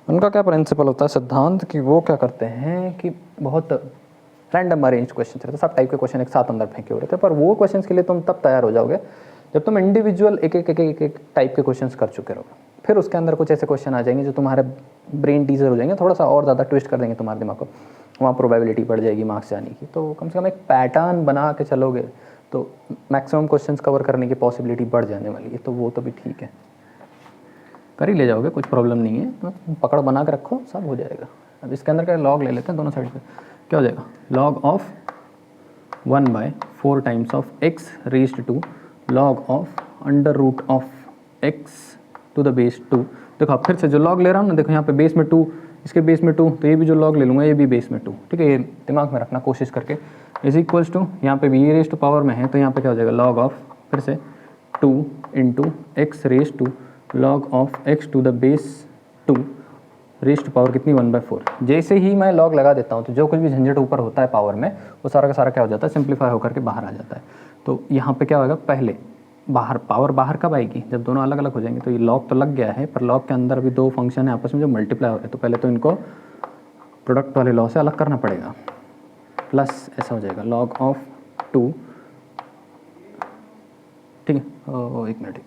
S1: उनका क्या प्रिंसिपल होता है, सिद्धांत, कि वो क्या करते हैं कि बहुत रैंडम अरेंज क्वेश्चन रहते हैं, सब टाइप के क्वेश्चन एक साथ अंदर फेंके हुए रहते हैं। पर वो क्वेश्चंस के लिए तुम तब तैयार हो जाओगे जब तुम इंडिविजुअल एक टाइप के क्वेश्चंस कर चुके रहोगे। फिर उसके अंदर कुछ ऐसे क्वेश्चन आ जाएंगे जो तुम्हारे ब्रेन टीजर हो जाएंगे, थोड़ा सा और ज़्यादा ट्विस्ट कर देंगे तुम्हारे दिमाग को, वहाँ प्रोबेबिलिटी बढ़ जाएगी मार्क्स जाने की। तो कम से कम एक पैटर्न बना के चलोगे तो मैक्सिमम क्वेश्चंस कवर करने की पॉसिबिलिटी बढ़ जाने वाली है, तो वो तो भी ठीक है। कर ही ले जाओगे, कुछ प्रॉब्लम नहीं है, तो पकड़ बना के रखो, सब हो जाएगा। अब इसके अंदर का लॉग ले लेते हैं दोनों साइड पे, क्या हो जाएगा log of 1/4 times of x raised to log of under root of x to the base 2। देखो अब फिर से जो लॉग ले रहा हूँ ना, देखो यहाँ पे बेस में 2, इसके बेस में 2, तो ये भी जो लॉग ले लूँगा ये भी बेस में 2, ठीक है, ये दिमाग में रखना कोशिश करके। इज इक्वल्स टू यहाँ पे भी ये रेज टू पावर में है, तो यहाँ पे क्या हो जाएगा लॉग ऑफ फिर से 2 into x raise to log of x to the base 2 raise to power कितनी 1/4। जैसे ही मैं लॉग लगा देता हूँ तो जो कुछ भी झंझट ऊपर होता है पावर में वो सारा का सारा क्या हो जाता है सिंप्लीफाई होकर के बाहर आ जाता है। तो यहाँ पे क्या होगा, पहले बाहर पावर बाहर कब आएगी, जब दोनों अलग अलग हो जाएंगे। तो ये लॉग तो लग गया है, पर लॉग के अंदर भी दो फंक्शन है आपस में जो मल्टीप्लाई हो रहे हैं, तो पहले तो इनको प्रोडक्ट वाले लॉ से अलग करना पड़ेगा। प्लस ऐसा हो जाएगा लॉग ऑफ 2, ठीक है, एक मिनट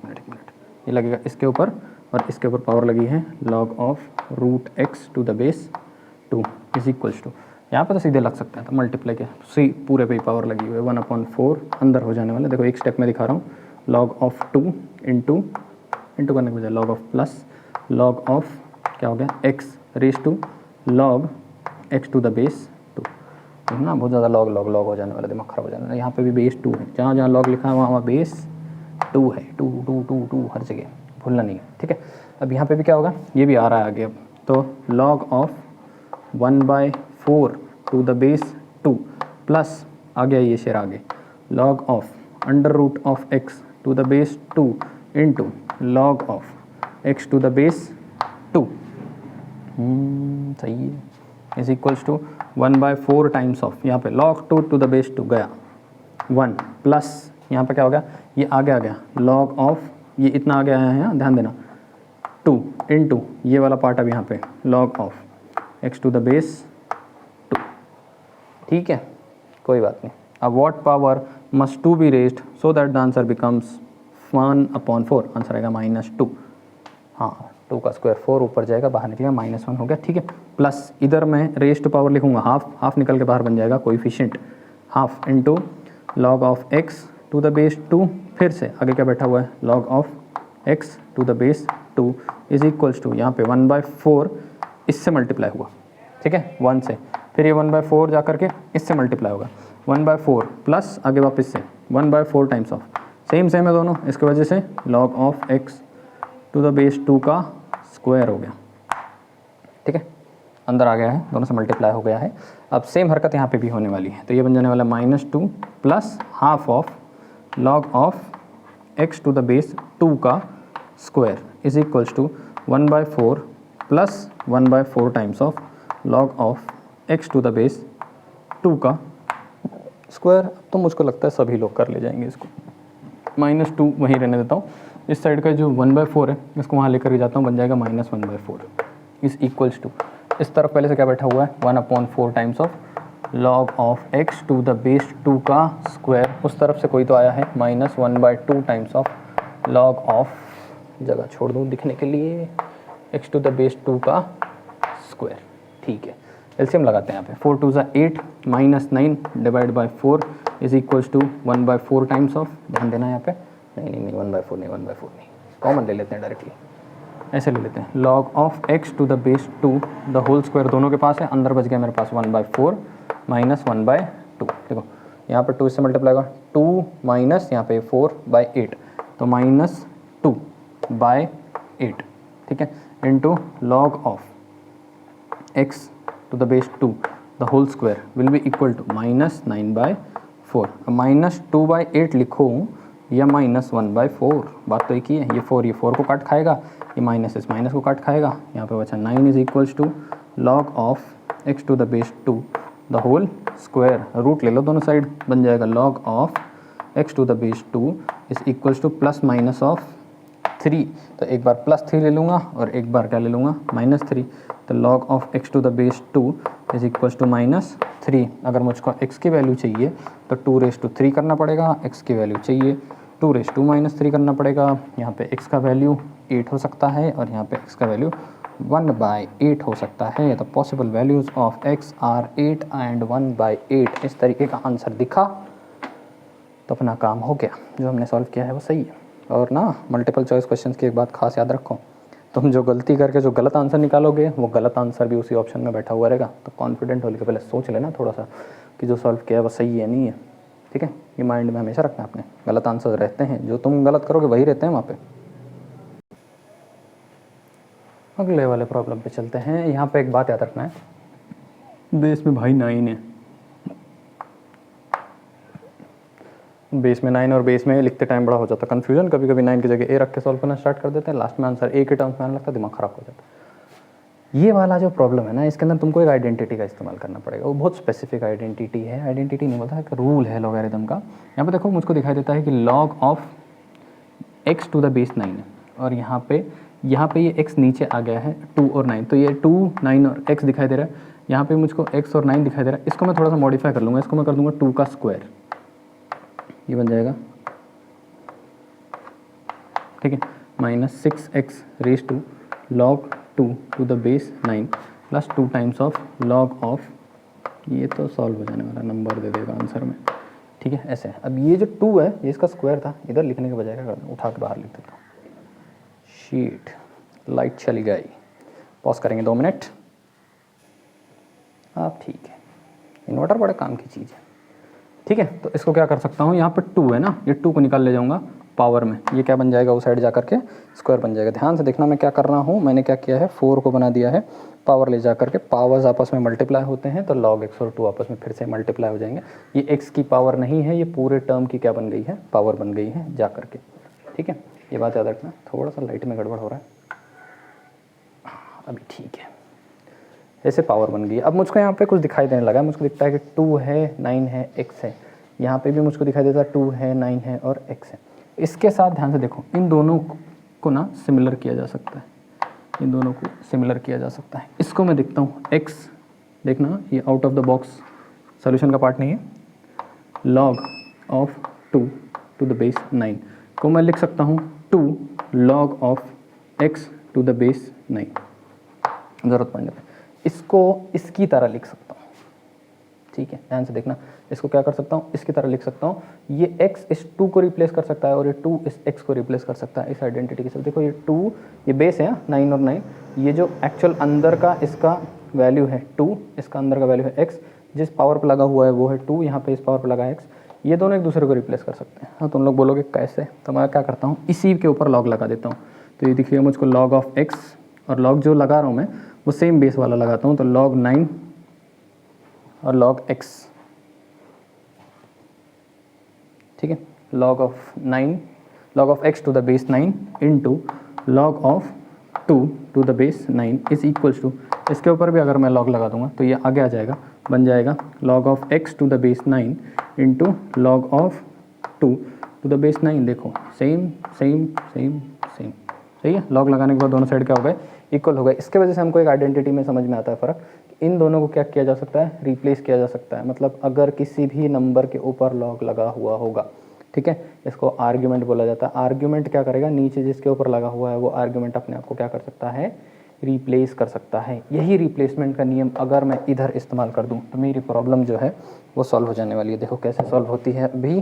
S1: ये लगेगा इसके ऊपर और इसके ऊपर पावर लगी है log of root x to the base 2 is equals to, यहाँ पे तो सीधे लग सकते हैं, तो मल्टीप्लाई के सी पूरे पे पावर लगी हुई है 1/4 अंदर हो जाने वाले। देखो एक स्टेप में दिखा रहा हूँ, लॉग ऑफ 2 इंटू करने के बजाय log of plus log of क्या हो गया x raise to log x to the base 2 ना, बहुत ज़्यादा लॉग हो जाने वाला, दिमाग खराब हो जाने वाला। यहाँ पे भी बेस 2 है, जहाँ जहाँ लॉग लिखा है वहाँ बेस 2 है, 2 हर जगह, भूलना नहीं है, ठीक है। अब यहाँ पे भी क्या होगा, ये भी आ रहा है आगे अब, तो log of 1/4 to the base 2 plus आ गया ये शेर आगे log of under root of x to the base 2 into log of x to the base 2 सही है, is equals to 1/4 times of यहाँ पे लॉग 2 टू द बेस 2 गया 1 प्लस यहाँ पे क्या हो गया, ये आगे आ गया लॉग ऑफ, ये इतना आगे आया है यहाँ ध्यान देना 2 इंटू ये वाला पार्ट अब यहाँ पे log of x to the base 2, ठीक है, कोई बात नहीं। अब what power must 2 be raised so that the answer becomes 1/4, answer आएगा -2। हाँ 2 का स्क्वायर 4 ऊपर जाएगा, बाहर निकलेगा -1 हो गया, ठीक है। प्लस इधर मैं रेज टू पावर लिखूंगा हाफ निकल के बाहर बन जाएगा coefficient half into log of x to the base 2, फिर से आगे क्या बैठा हुआ है log of x to the base 2 is equals to यहाँ पे 1/4 इससे मल्टीप्लाई हुआ, ठीक है 1 से, फिर ये 1/4 जा करके इससे मल्टीप्लाई होगा 1/4 प्लस आगे वापस से 1/4 टाइम्स ऑफ सेम है दोनों, इसकी वजह से log of x to the base 2 का स्क्वायर हो गया, ठीक है, अंदर आ गया है, दोनों से मल्टीप्लाई हो गया है। अब सेम हरकत यहाँ पे भी होने वाली है, तो ये बन जाने वाला -2 plus half of log of x to the base 2 का square is equals to 1/4 plus 1/4 times of log of x to the base 2 का स्क्वायर। तो मुझको लगता है सभी लोग कर ले जाएंगे इसको, -2 वहीं रहने देता हूँ, इस साइड का जो 1/4 है इसको वहाँ लेकर के जाता हूँ, बन जाएगा -1/4 इज इक्वल्स टू, इस तरफ पहले से क्या बैठा हुआ है 1/4 times of log of x to the base 2 का स्क्वायर, उस तरफ से कोई तो आया है -1/2 टाइम्स ऑफ लॉग ऑफ, जगह छोड़ दूँ दिखने के लिए, एक्स टू द बेस 2 का स्क्वायर, ठीक है। एलसीएम लगाते हैं यहाँ पे, 4 2 ज़ा 8 -9 divide by 4 is equals to 1/4 times of, ध्यान देना यहाँ पे, नहीं 1/4 नहीं, कॉमन ले लेते हैं डायरेक्टली, ऐसे ले लेते हैं log of x to the base 2 the whole square, दोनों के पास है, अंदर बच गया मेरे पास 1/4 -1/2, देखो यहाँ पर 2 इससे मल्टीप्लाई होगा 2 माइनस यहाँ पे 4/8, तो -2/8, ठीक है, into log of x to the base 2 the whole square will be equal to -9/4। अब -2/8 लिखो या -1/4, बात तो एक ही है, ये 4 को काट खाएगा, ये माइनस इस माइनस को काट खाएगा, यहाँ पे बचा 9 is equals to log of x to the base 2 the whole square, root ले लो दोनों साइड, बन जाएगा log of x to the base 2 is equals to plus minus of 3, तो एक बार +3 ले लूँगा और एक बार क्या ले लूँगा -3, तो log of x to the base 2 is equals to -3। अगर मुझको x की वैल्यू चाहिए तो 2�3 करना पड़ेगा, x की वैल्यू चाहिए 2⁻³ करना पड़ेगा, यहाँ पे x का वैल्यू 8 हो सकता है और यहाँ पे x का वैल्यू 1/8 हो सकता है, तो possible values of x are 8 and 1/8, इस तरीके का आंसर दिखा तो अपना काम हो गया, जो हमने सॉल्व किया है वो सही है। और ना मल्टीपल चॉइस क्वेश्चंस की एक बात खास याद रखो, तुम जो गलती करके जो गलत आंसर निकालोगे वो गलत आंसर भी उसी ऑप्शन में बैठा हुआ रहेगा। तो कॉन्फिडेंट होने के पहले सोच लेना थोड़ा सा कि जो सॉल्व किया है वो सही है नहीं है, ठीक है। ये माइंड में हमेशा रखना अपने, गलत आंसर रहते हैं, जो तुम गलत करोगे वही रहते हैं वहाँ पे। अगले वाले प्रॉब्लम पे चलते हैं। यहाँ पे एक बात याद रखना है, बेस में भाई 9 है, बेस में 9 और बेस में लिखते टाइम बड़ा हो जाता है कन्फ्यूजन। कभी कभी 9 की जगह ए रख के सॉल्व करना स्टार्ट कर देते हैं, लास्ट में आंसर ए के टर्म्स में आने लगता है, दिमाग खराब हो जाता है। ये वाला जो प्रॉब्लम है ना, इसके अंदर तुमको एक आइडेंटिटी का इस्तेमाल करना पड़ेगा। वो बहुत स्पेसिफिक आइडेंटिटी है, आइडेंटिटी नहीं बोलता, एक रूल है लॉगरिथम का। यहाँ पे देखो मुझको दिखाई देता है कि log of x to the base 9 है, और यहाँ पे ये x नीचे आ गया है 2 और 9, तो ये 2, 9 और x दिखाई दे रहा है। यहाँ पे मुझको x और 9 दिखाई दे रहा है। इसको मैं थोड़ा सा मॉडिफाई कर लूँगा, इसको मैं कर दूँगा 2 का स्क्वायर, ये बन जाएगा, ठीक है, -6x raise to log 2 to the base 9 plus 2 times of log of, ये तो सॉल्व हो जाने वाला, नंबर दे देगा आंसर में, ठीक है। ऐसे अब ये जो 2 है ये इसका स्क्वायर था, इधर लिखने के बजाय क्या करता हूँ, उठा के बाहर लिख देता हूँ। शीट, लाइट चली गई, पॉज करेंगे 2 मिनट। अब ठीक है, इन्वर्टर बड़े काम की चीज़ है, ठीक है। तो इसको क्या कर सकता हूँ, यहाँ पर 2 है ना, ये 2 को निकाल ले जाऊँगा पावर में, ये क्या बन जाएगा, उस साइड जा करके स्क्वायर बन जाएगा। ध्यान से देखना मैं क्या कर रहा हूँ, मैंने क्या किया है, 4 को बना दिया है, पावर ले जा करके, पावर्स आपस में मल्टीप्लाई होते हैं तो log x और 2 आपस में फिर से मल्टीप्लाई हो जाएंगे। ये x की पावर नहीं है, ये पूरे टर्म की क्या बन गई है, पावर बन गई है जा करके, ठीक है। ये बात याद रखना। थोड़ा सा लाइट में गड़बड़ हो रहा है, अभी ठीक है, ऐसे पावर बन गई है। अब मुझको यहाँ पे कुछ दिखाई देने लगा, मुझको दिखता है कि 2 है, 9 है, x है, यहाँ पे भी मुझको दिखाई देता है 2 है, 9 है और x है। इसके साथ ध्यान से देखो, इन दोनों को ना सिमिलर किया जा सकता है, इन दोनों को सिमिलर किया जा सकता है। इसको मैं देखता हूँ x, देखना ये out of the box solution का पार्ट नहीं है, log of 2 to the base 9 को मैं लिख सकता हूँ 2 log of x to the base 9, ज़रूरत पड़ने पे इसको इसकी तरह लिख सकता हूँ, ठीक है। ध्यान से देखना, इसको क्या कर सकता हूँ, इसकी तरह लिख सकता हूँ। ये x इस 2 को रिप्लेस कर सकता है और ये 2 इस x को रिप्लेस कर सकता है इस आइडेंटिटी के साथ। देखो ये 2, ये बेस है 9 और 9, ये जो एक्चुअल अंदर का इसका वैल्यू है 2, इसका अंदर का वैल्यू है x, जिस पावर पर लगा हुआ है वो है 2, यहाँ पे इस पावर पर लगा है x, ये दोनों एक दूसरे को रिप्लेस कर सकते हैं। हाँ, तुम लोग बोलोगे कैसे, तो मैं क्या करता हूँ, इसी के ऊपर log लगा देता हूँ। तो ये देखिए मुझको log ऑफ x, और log जो लगा रहा हूँ मैं वो सेम बेस वाला लगाता हूँ, तो log 9 और log x, ठीक है, log of 9, log of x to the base 9 into log of 2 to the base 9 is equals to, इसके ऊपर भी अगर मैं log लगा दूंगा तो ये आगे आ जाएगा, बन जाएगा log of x to the base 9 into log of 2 to the base 9। देखो सेम सेम सेम सेम, सही है। log लगाने के बाद दोनों साइड क्या हो गए, इक्वल हो गए। इसके वजह से हमको एक आइडेंटिटी में समझ में आता है फ़र्क, इन दोनों को क्या किया जा सकता है, रिप्लेस किया जा सकता है। मतलब अगर किसी भी नंबर के ऊपर log लगा हुआ होगा, ठीक है, इसको आर्ग्यूमेंट बोला जाता है। आर्ग्यूमेंट क्या करेगा, नीचे जिसके ऊपर लगा हुआ है वो आर्ग्यूमेंट अपने आप को क्या कर सकता है, रिप्लेस कर सकता है। यही रिप्लेसमेंट का नियम अगर मैं इधर इस्तेमाल कर दूं तो मेरी प्रॉब्लम जो है वो सॉल्व हो जाने वाली है। देखो कैसे सॉल्व होती है, अभी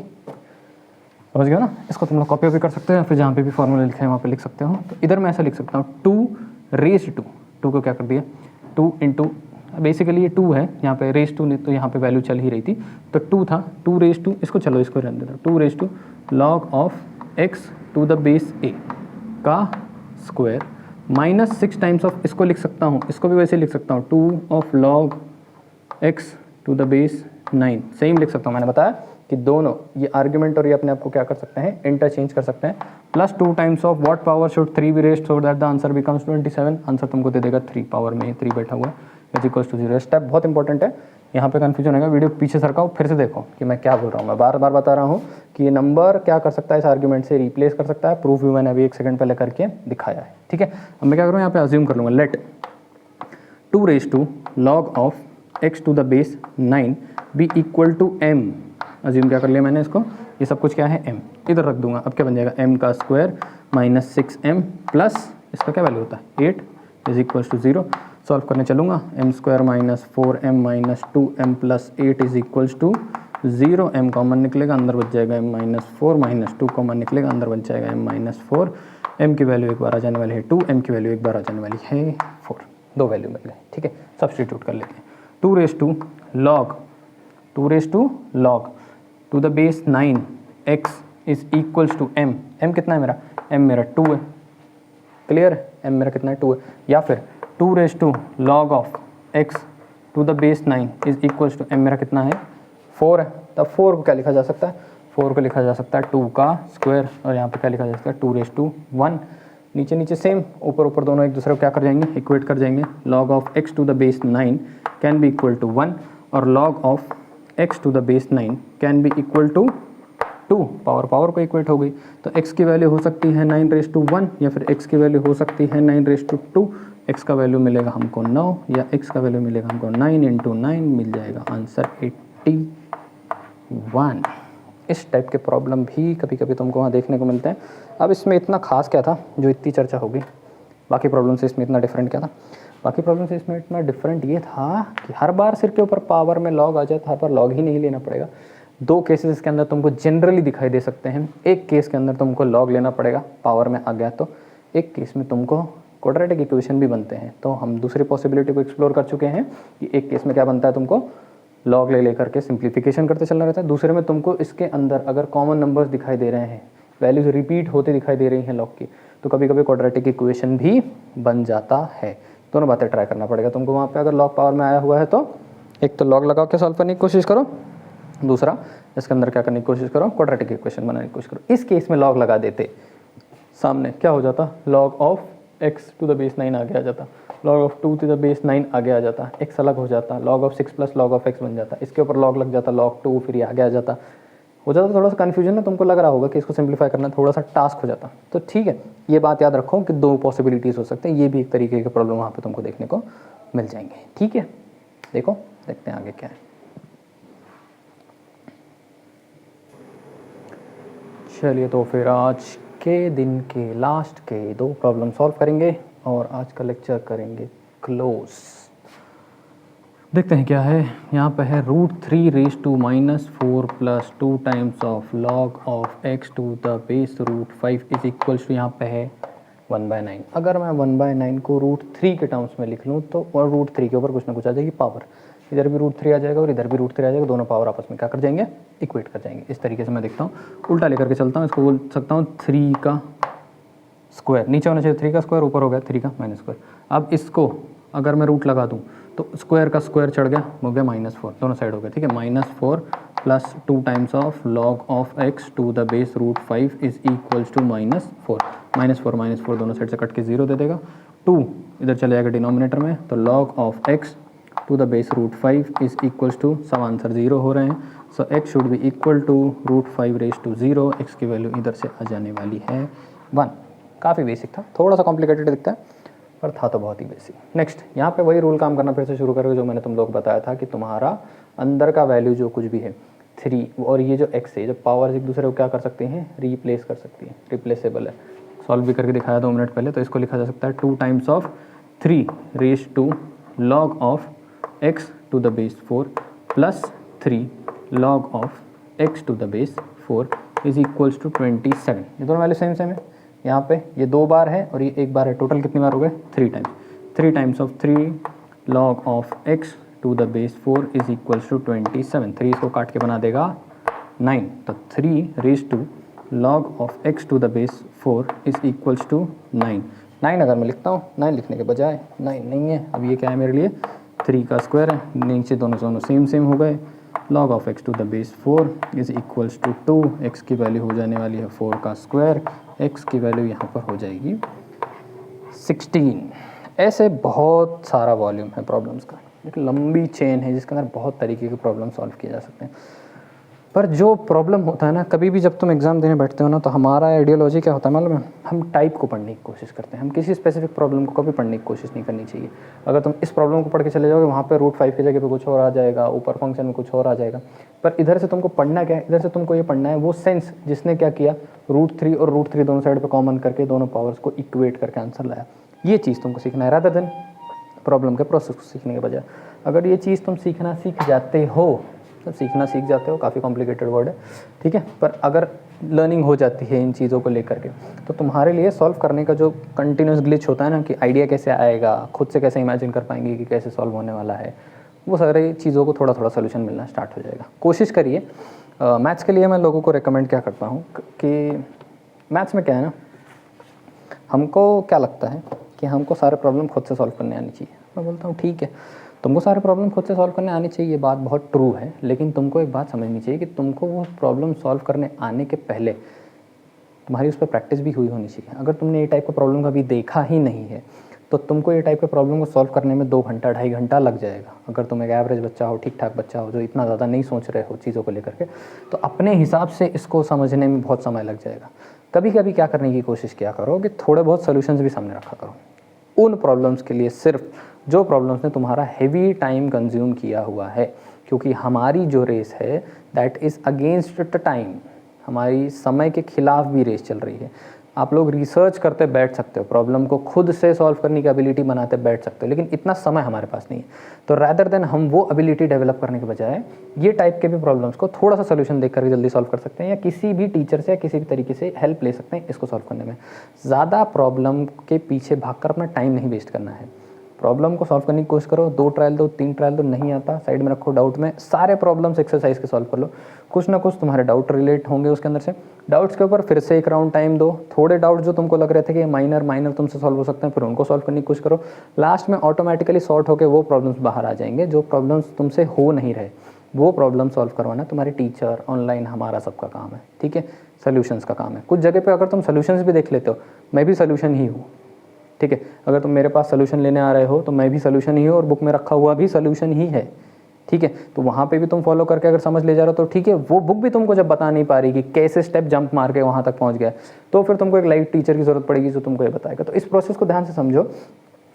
S1: समझ गया ना। इसको तुम लोग कॉपी भी कर सकते हो, फिर जहाँ पे भी फॉर्मूला लिखा है वहाँ पे लिख सकते हो। तो इधर मैं ऐसा लिख सकता हूँ 2 रेज टू, 2 को क्या कर दिया 2 इंटू, बेसिकली ये 2 है, यहाँ पे रेज टू नहीं तो यहाँ पे वैल्यू चल ही रही थी, तो 2 था, 2 रेज टू, इसको चलो इसको रहने देता हूँ, 2 raise to log of x to the base a का स्क्वायर -6 टाइम्स ऑफ, इसको लिख सकता हूँ, इसको भी वैसे लिख सकता हूँ 2 of log x to the base 9, same लिख सकता हूँ। मैंने बताया कि दोनों ये आर्ग्यूमेंट और ये अपने आप को क्या कर सकते हैं, इंटरचेंज कर सकते हैं। Plus 2 times of what power should 3 B raised so that the answer becomes 27, answer तुमको दे देगा 3 पावर में, 3 बैठा हुआ है, इज इक्वल्स टू 0। स्टेप बहुत इंपॉर्टेंट है, यहाँ पे कन्फ्यूजन होगा, वीडियो पीछे सरकाओ फिर से देखो कि मैं क्या बोल रहा हूँ। मैं बार बार बता रहा हूँ कि ये नंबर क्या कर सकता है, इस आर्ग्यूमेंट से रिप्लेस कर सकता है। प्रूफ भी मैंने अभी 1 सेकंड पहले करके दिखाया है, ठीक है। अब मैं क्या करूँ, यहाँ पे अज्यूम कर लूँगा, let 2 raise to log of x to the base 9 be equal to m, assume क्या कर लिया मैंने इसको, ये सब कुछ क्या है m, इधर रख दूंगा। अब क्या बन जाएगा, m का स्क्वायर -6m प्लस इसका क्या वैल्यू होता है 8 इज इक्वल टू 0। सॉल्व करने चलूँगा, m square -4m -2m plus 8 is equals to 0, m common निकलेगा, अंदर बच जाएगा m -4 -2 कॉमन निकलेगा, अंदर बच जाएगा m -4 m की वैल्यू एक बार आ जाने वाली है 2, m की वैल्यू एक बार आ जाने वाली है 4, दो वैल्यू मिल गए, ठीक है। सब्स्टिट्यूट कर लेते हैं, 2 raise to log to the base 9 x is equals to m, m कितना है मेरा, m मेरा 2 है, क्लियर है, m मेरा कितना है 2 है। या फिर 2 raise to log of x to the base 9 is equals to m मेरा कितना है 4 है। तब 4 को क्या लिखा जा सकता है, 4 को लिखा जा सकता है 2 का स्क्वायर, और यहाँ पे क्या लिखा जा सकता है 2 रेज़ टू 1, नीचे नीचे सेम, ऊपर ऊपर दोनों एक दूसरे को क्या कर जाएंगे, इक्वेट कर जाएंगे। Log of x to the base 9 can be equal to 1 और log of x to the base 9 can be equal to 2, power को इक्वेट हो गई। तो x की वैल्यू हो सकती है 9 रेज़ टू 1 या फिर x की वैल्यू हो सकती है 9 रेज़ टू 2। x का वैल्यू मिलेगा हमको 9 या x का वैल्यू मिलेगा हमको 9 इंटू 9, मिल जाएगा आंसर 81। इस टाइप के प्रॉब्लम भी कभी कभी तुमको वहाँ देखने को मिलते हैं। अब इसमें इतना खास क्या था जो इतनी चर्चा होगी, बाकी प्रॉब्लम से इसमें इतना डिफरेंट क्या था, बाकी प्रॉब्लम से इसमें इतना डिफरेंट ये था कि हर बार सिर के ऊपर पावर में लॉग आ जाए तो हर बार लॉग ही नहीं लेना पड़ेगा। दो केसेस इसके अंदर तुमको जनरली दिखाई दे सकते हैं, एक केस के अंदर तुमको लॉग लेना पड़ेगा पावर में आ गया तो, एक केस में तुमको क्वाड्रेटिक इक्वेशन भी बनते हैं। तो हम दूसरी पॉसिबिलिटी को एक्सप्लोर कर चुके हैं कि एक केस में क्या बनता है, तुमको लॉग ले लेकर के सिंप्लीफिकेशन करते चलना रहता है। दूसरे में तुमको इसके अंदर अगर कॉमन नंबर्स दिखाई दे रहे हैं, वैल्यूज रिपीट होते दिखाई दे रही हैं लॉग की, तो कभी कभी क्वाड्रेटिक इक्वेशन भी बन जाता है। दोनों बातें ट्राई करना पड़ेगा तुमको वहाँ पे। अगर लॉग पावर में आया हुआ है तो एक तो लॉग लगा के सॉल्व करने की कोशिश करो, दूसरा इसके अंदर क्या करने की कोशिश करो, क्वाड्रेटिक इक्वेशन बनाने की कोशिश करो। इस केस में लॉग लगा देते, सामने क्या हो जाता, log of x to the base 9 आगे आ जाता, log of 2 to the base 9 आगे आ जाता, x अलग हो जाता, log of 6 plus log of x बन जाता, इसके ऊपर लॉग लग जाता log 2, फिर ये आगे आ जाता, हो जाता। थोड़ा सा कन्फ्यूजन है, तुमको लग रहा होगा कि इसको सिंप्लीफाई करना थोड़ा सा टास्क हो जाता। तो ठीक है, ये बात याद रखो कि दो पॉसिबिलिटीज़ हो सकते हैं, ये भी एक तरीके के प्रॉब्लम वहाँ पे तुमको देखने को मिल जाएंगे। ठीक है, देखो देखते हैं आगे क्या है। चलिए, तो फिर आज के दिन के लास्ट के दो प्रॉब्लम सॉल्व करेंगे और आज का लेक्चर करेंगे क्लोज। देखते हैं क्या है। यहाँ पे है √3 raise to -4 plus 2 times of log of x to the base √5 is equals to, यहाँ पे है 1/9। अगर मैं 1/9 को √3 के टर्म्स में लिख लूँ तो और √3 के ऊपर कुछ ना कुछ आ जाएगी पावर, इधर भी √3 आ जाएगा और इधर भी √3 आ जाएगा, दोनों पावर आपस में क्या कर जाएंगे, इक्वेट कर जाएंगे। इस तरीके से मैं देखता हूँ, उल्टा लेकर के चलता हूँ, इसको बोल सकता हूँ 3 का स्क्वायर, नीचे होना चाहिए 3 का स्क्वायर, ऊपर हो गया 3 का माइनस स्क्वायर। अब इसको अगर मैं रूट लगा दूँ तो स्क्वायर का स्क्वायर चढ़ गया, हो गया -4, दोनों साइड हो गया, ठीक है। -4 plus 2 times of log of x to the base √5 is equals to -4 -4 दोनों साइड से कट के 0 दे देगा, 2 इधर चले जाएगा डिनोमिनेटर में, तो log of x to the base √5 is equals to, सब आंसर 0 हो रहे हैं, so x should be equal to √5 raise to 0, x की वैल्यू इधर से आ जाने वाली है 1। काफ़ी बेसिक था, थोड़ा सा कॉम्प्लिकेटेड दिखता है पर था तो बहुत ही बेसिक। नेक्स्ट, यहाँ पे वही रूल काम करना फिर से शुरू करोगे जो मैंने तुम लोग बताया था कि तुम्हारा अंदर का वैल्यू जो कुछ भी है 3 और ये जो x है, जब पावर एक दूसरे को क्या कर सकते हैं, रिप्लेस कर सकती है, रिप्लेसेबल है। सॉल्व भी करके दिखाया 2 मिनट पहले, तो इसको लिखा जा सकता है 2 times of 3 raise to log of x to the base 4 plus 3 log of x to the base 4 is equals to 27। ये दोनों वैल्यू सेम सेम है, यहाँ पे ये 2 बार है और ये 1 बार है, टोटल कितनी बार हो गए, 3 times of 3 log of x to the base 4 is equals to 27। 3 इसको काट के बना देगा 9, तो 3 raise to log of x to the base 4 is equals to 9। अगर मैं लिखता हूँ 9 लिखने के बजाय 9 नहीं है, अब ये क्या है मेरे लिए, 3 का स्क्वायर है, नीचे दोनों सेम हो गए, log of x to the base 4 is equals to 2, x की वैल्यू हो जाने वाली है 4 का स्क्वायर, x की वैल्यू यहाँ पर हो जाएगी 16। ऐसे बहुत सारा वॉल्यूम है प्रॉब्लम्स का, एक लंबी चेन है जिसके अंदर बहुत तरीके के प्रॉब्लम सॉल्व किए जा सकते हैं। पर जो प्रॉब्लम होता है ना, कभी भी जब तुम एग्ज़ाम देने बैठते हो ना, तो हमारा आइडियोलॉजी क्या होता है मालूम है, हम टाइप को पढ़ने की कोशिश करते हैं, हम किसी स्पेसिफिक प्रॉब्लम को कभी पढ़ने की कोशिश नहीं करनी चाहिए। अगर तुम इस प्रॉब्लम को पढ़ के चले जाओगे, वहाँ पे √5 की जगह पे कुछ और आ जाएगा, ऊपर फंक्शन में कुछ और आ जाएगा। पर इधर से तुमको पढ़ना क्या है, इधर से तुमको ये पढ़ना है वो सेंस जिसने क्या किया, √3 और √3 दोनों साइड पर कॉमन करके दोनों पावर्स को इक्वेट करके आंसर लाया। ये चीज़ तुमको सीखना है, रादर देन प्रॉब्लम के प्रोसेस को सीखने के बजाय। अगर ये चीज़ तुम सीखना सीख जाते हो तो सीखना सीख जाते हो, काफ़ी कॉम्प्लिकेटेड वर्ड है, ठीक है। पर अगर लर्निंग हो जाती है इन चीज़ों को लेकर के, तो तुम्हारे लिए सॉल्व करने का जो कंटिन्यूस ग्लिच होता है ना, कि आइडिया कैसे आएगा, खुद से कैसे इमेजिन कर पाएंगे कि कैसे सॉल्व होने वाला है, वो सारी चीज़ों को थोड़ा थोड़ा सोल्यूशन मिलना स्टार्ट हो जाएगा। कोशिश करिए। मैथ्स के लिए मैं लोगों को रिकमेंड क्या करता हूँ कि मैथ्स में क्या है ना, हमको क्या लगता है कि हमको सारे प्रॉब्लम खुद से सॉल्व करने आनी चाहिए। मैं बोलता हूँ ठीक है, तुमको सारे प्रॉब्लम खुद से सॉल्व करने आनी चाहिए, ये बात बहुत ट्रू है, लेकिन तुमको एक बात समझनी चाहिए कि तुमको वो प्रॉब्लम सॉल्व करने आने के पहले तुम्हारी उस पर प्रैक्टिस भी हुई होनी चाहिए। अगर तुमने ये टाइप का प्रॉब्लम कभी देखा ही नहीं है तो तुमको ये टाइप के प्रॉब्लम को सॉल्व करने में 2 घंटा 2.5 घंटा लग जाएगा। अगर तुम एक एवरेज बच्चा हो, ठीक ठाक बच्चा हो, जो इतना ज़्यादा नहीं सोच रहे हो चीज़ों को लेकर के, तो अपने हिसाब से इसको समझने में बहुत समय लग जाएगा। कभी कभी क्या करने की कोशिश किया करो कि थोड़े बहुत सोल्यूशंस भी सामने रखा करो उन प्रॉब्लम्स के लिए, सिर्फ जो प्रॉब्लम्स ने तुम्हारा हेवी टाइम कंज्यूम किया हुआ है, क्योंकि हमारी जो रेस है that is against the time, हमारी समय के खिलाफ भी रेस चल रही है। आप लोग रिसर्च करते बैठ सकते हो, प्रॉब्लम को खुद से सॉल्व करने की एबिलिटी बनाते बैठ सकते हो, लेकिन इतना समय हमारे पास नहीं है। तो रैदर देन हम वो एबिलिटी डेवलप करने के बजाय ये टाइप के भी प्रॉब्लम्स को थोड़ा सा सोल्यूशन देख करके जल्दी सॉल्व कर सकते हैं, या किसी भी टीचर से या किसी भी तरीके से हेल्प ले सकते हैं इसको सॉल्व करने में। ज़्यादा प्रॉब्लम के पीछे भागकर अपना टाइम नहीं वेस्ट करना है। प्रॉब्लम को सॉल्व करने की कोशिश करो, 2 ट्रायल दो, 3 ट्रायल दो, नहीं आता साइड में रखो, डाउट में सारे प्रॉब्लम्स एक्सरसाइज के सॉल्व कर लो। कुछ ना कुछ तुम्हारे डाउट रिलेट होंगे उसके अंदर से, डाउट्स के ऊपर फिर से एक राउंड टाइम दो। थोड़े डाउट जो तुमको लग रहे थे कि माइनर तुमसे सॉल्व हो सकते हैं, फिर उनको सॉल्व करने की कोशिश करो। लास्ट में ऑटोमेटिकली सॉर्ट होकर वो प्रॉब्लम्स बाहर आ जाएंगे जो प्रॉब्लम्स तुमसे हो नहीं रहे। वो प्रॉब्लम सॉल्व करवाना तुम्हारे टीचर, ऑनलाइन, हमारा सबका काम है, ठीक है। सोल्यूशंस का काम है। कुछ जगह पे अगर तुम सोल्यूशंस भी देख लेते हो, मैं भी सोल्यूशन ही हूँ, ठीक है। अगर तुम मेरे पास सोल्यूशन लेने आ रहे हो तो मैं भी सोल्यूशन ही हूँ, और बुक में रखा हुआ भी सोल्यूशन ही है, ठीक है। तो वहाँ पे भी तुम फॉलो करके अगर समझ ले जा रहे हो तो ठीक है। वो बुक भी तुमको जब बता नहीं पा रही कि कैसे स्टेप जंप मार के वहाँ तक पहुँच गया, तो फिर तुमको एक लाइव टीचर की ज़रूरत पड़ेगी जो तुमको ये बताएगा। तो इस प्रोसेस को ध्यान से समझो,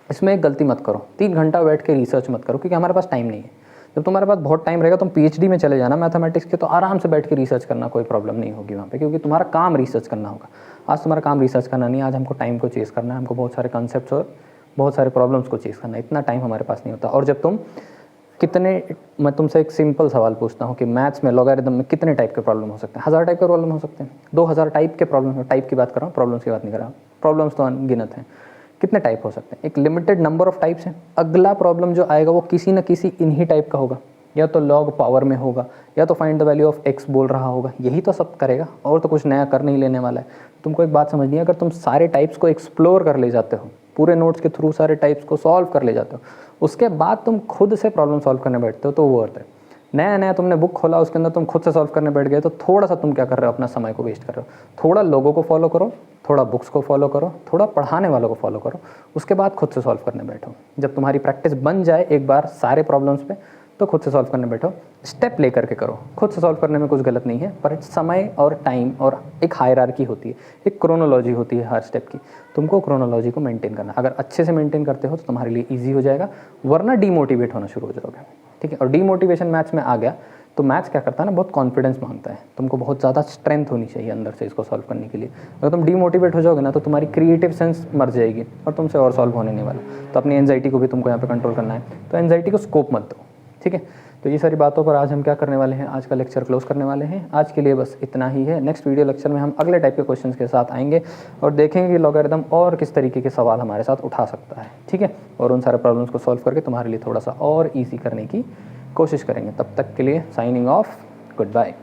S1: इसमें एक गलती मत करो, 3 घंटा बैठ के रिसर्च मत करो, क्योंकि हमारे पास टाइम नहीं है। जब तुम्हारे पास बहुत टाइम रहेगा, तुम पीएचडी में चले जाना मैथमेटिक्स के, तो आराम से बैठ के रिसर्च करना, कोई प्रॉब्लम नहीं होगी वहाँ पे, क्योंकि तुम्हारा काम रिसर्च करना होगा। आज तुम्हारा काम रिसर्च करना नहीं, आज हमको टाइम को चेस करना है, हमको बहुत सारे कॉन्सेप्ट्स और बहुत सारे प्रॉब्लम्स को चेस करना है। इतना टाइम हमारे पास नहीं होता। और जब तुम मैं तुमसे एक सिंपल सवाल पूछता हूँ कि मैथ्स में लॉगरिथम में कितने टाइप के प्रॉब्लम हो सकते हैं? 1000 टाइप के प्रॉब्लम हो सकते हैं, 2000 टाइप के प्रॉब्लम। टाइप की बात कर रहा हूँ, प्रॉब्लम्स की बात नहीं कर रहा हूँ। प्रॉब्लम्स तो अनगिनत हैं, कितने टाइप हो सकते हैं? एक लिमिटेड नंबर ऑफ टाइप्स हैं। अगला प्रॉब्लम जो आएगा वो किसी न किसी इन्हीं टाइप का होगा, या तो लॉग पावर में होगा, या तो find the value of x बोल रहा होगा। यही तो सब करेगा, और तो कुछ नया कर नहीं लेने वाला है। तुमको एक बात समझनी है, अगर तुम सारे टाइप्स को एक्सप्लोर कर ले जाते हो, पूरे नोट्स के थ्रू सारे टाइप्स को सॉल्व कर ले जाते हो, उसके बाद तुम खुद से प्रॉब्लम सॉल्व करने बैठते हो, तो वो अर्थ है। नया नया तुमने बुक खोला, उसके अंदर तुम खुद से सॉल्व करने बैठ गए, तो थोड़ा सा तुम क्या कर रहे हो, अपना समय को वेस्ट कर रहे हो। थोड़ा लोगों को फॉलो करो, थोड़ा बुक्स को फॉलो करो, थोड़ा पढ़ाने वालों को फॉलो करो, उसके बाद खुद से सॉल्व करने बैठो। जब तुम्हारी प्रैक्टिस बन जाए एक बार सारे प्रॉब्लम्स पे, तो खुद से सॉल्व करने बैठो। स्टेप ले करके करो। खुद से सॉल्व करने में कुछ गलत नहीं है, पर समय और टाइम और एक हायरार्की होती है, एक क्रोनोलॉजी होती है हर स्टेप की। तुमको क्रोनोलॉजी को मेंटेन करना, अगर अच्छे से मेंटेन करते हो तो तुम्हारे लिए ईजी हो जाएगा, वरना डीमोटिवेट होना शुरू हो जाओगे, ठीक है। और डीमोटिवेशन मैथ्स में आ गया तो मैथ्स क्या करता है ना, बहुत कॉन्फिडेंस मांगता है। तुमको बहुत ज़्यादा स्ट्रेंथ होनी चाहिए अंदर से इसको सॉल्व करने के लिए। अगर तुम डीमोटिवेट हो जाओगे ना, तो तुम्हारी क्रिएटिव सेंस मर जाएगी और तुमसे और सॉल्व होने नहीं वाला। तो अपनी एंजाइटी को भी तुमको यहाँ पे कंट्रोल करना है, तो एंजाइटी को स्कोप मत दो, ठीक है। तो ये सारी बातों पर आज हम क्या करने वाले हैं, आज का लेक्चर क्लोज करने वाले हैं। आज के लिए बस इतना ही है। नेक्स्ट वीडियो लेक्चर में हम अगले टाइप के क्वेश्चंस के साथ आएंगे और देखेंगे कि लॉगरिथम और किस तरीके के सवाल हमारे साथ उठा सकता है, ठीक है। और उन सारे प्रॉब्लम्स को सॉल्व करके तुम्हारे लिए थोड़ा सा और ईजी करने की कोशिश करेंगे। तब तक के लिए साइनिंग ऑफ, गुड बाय।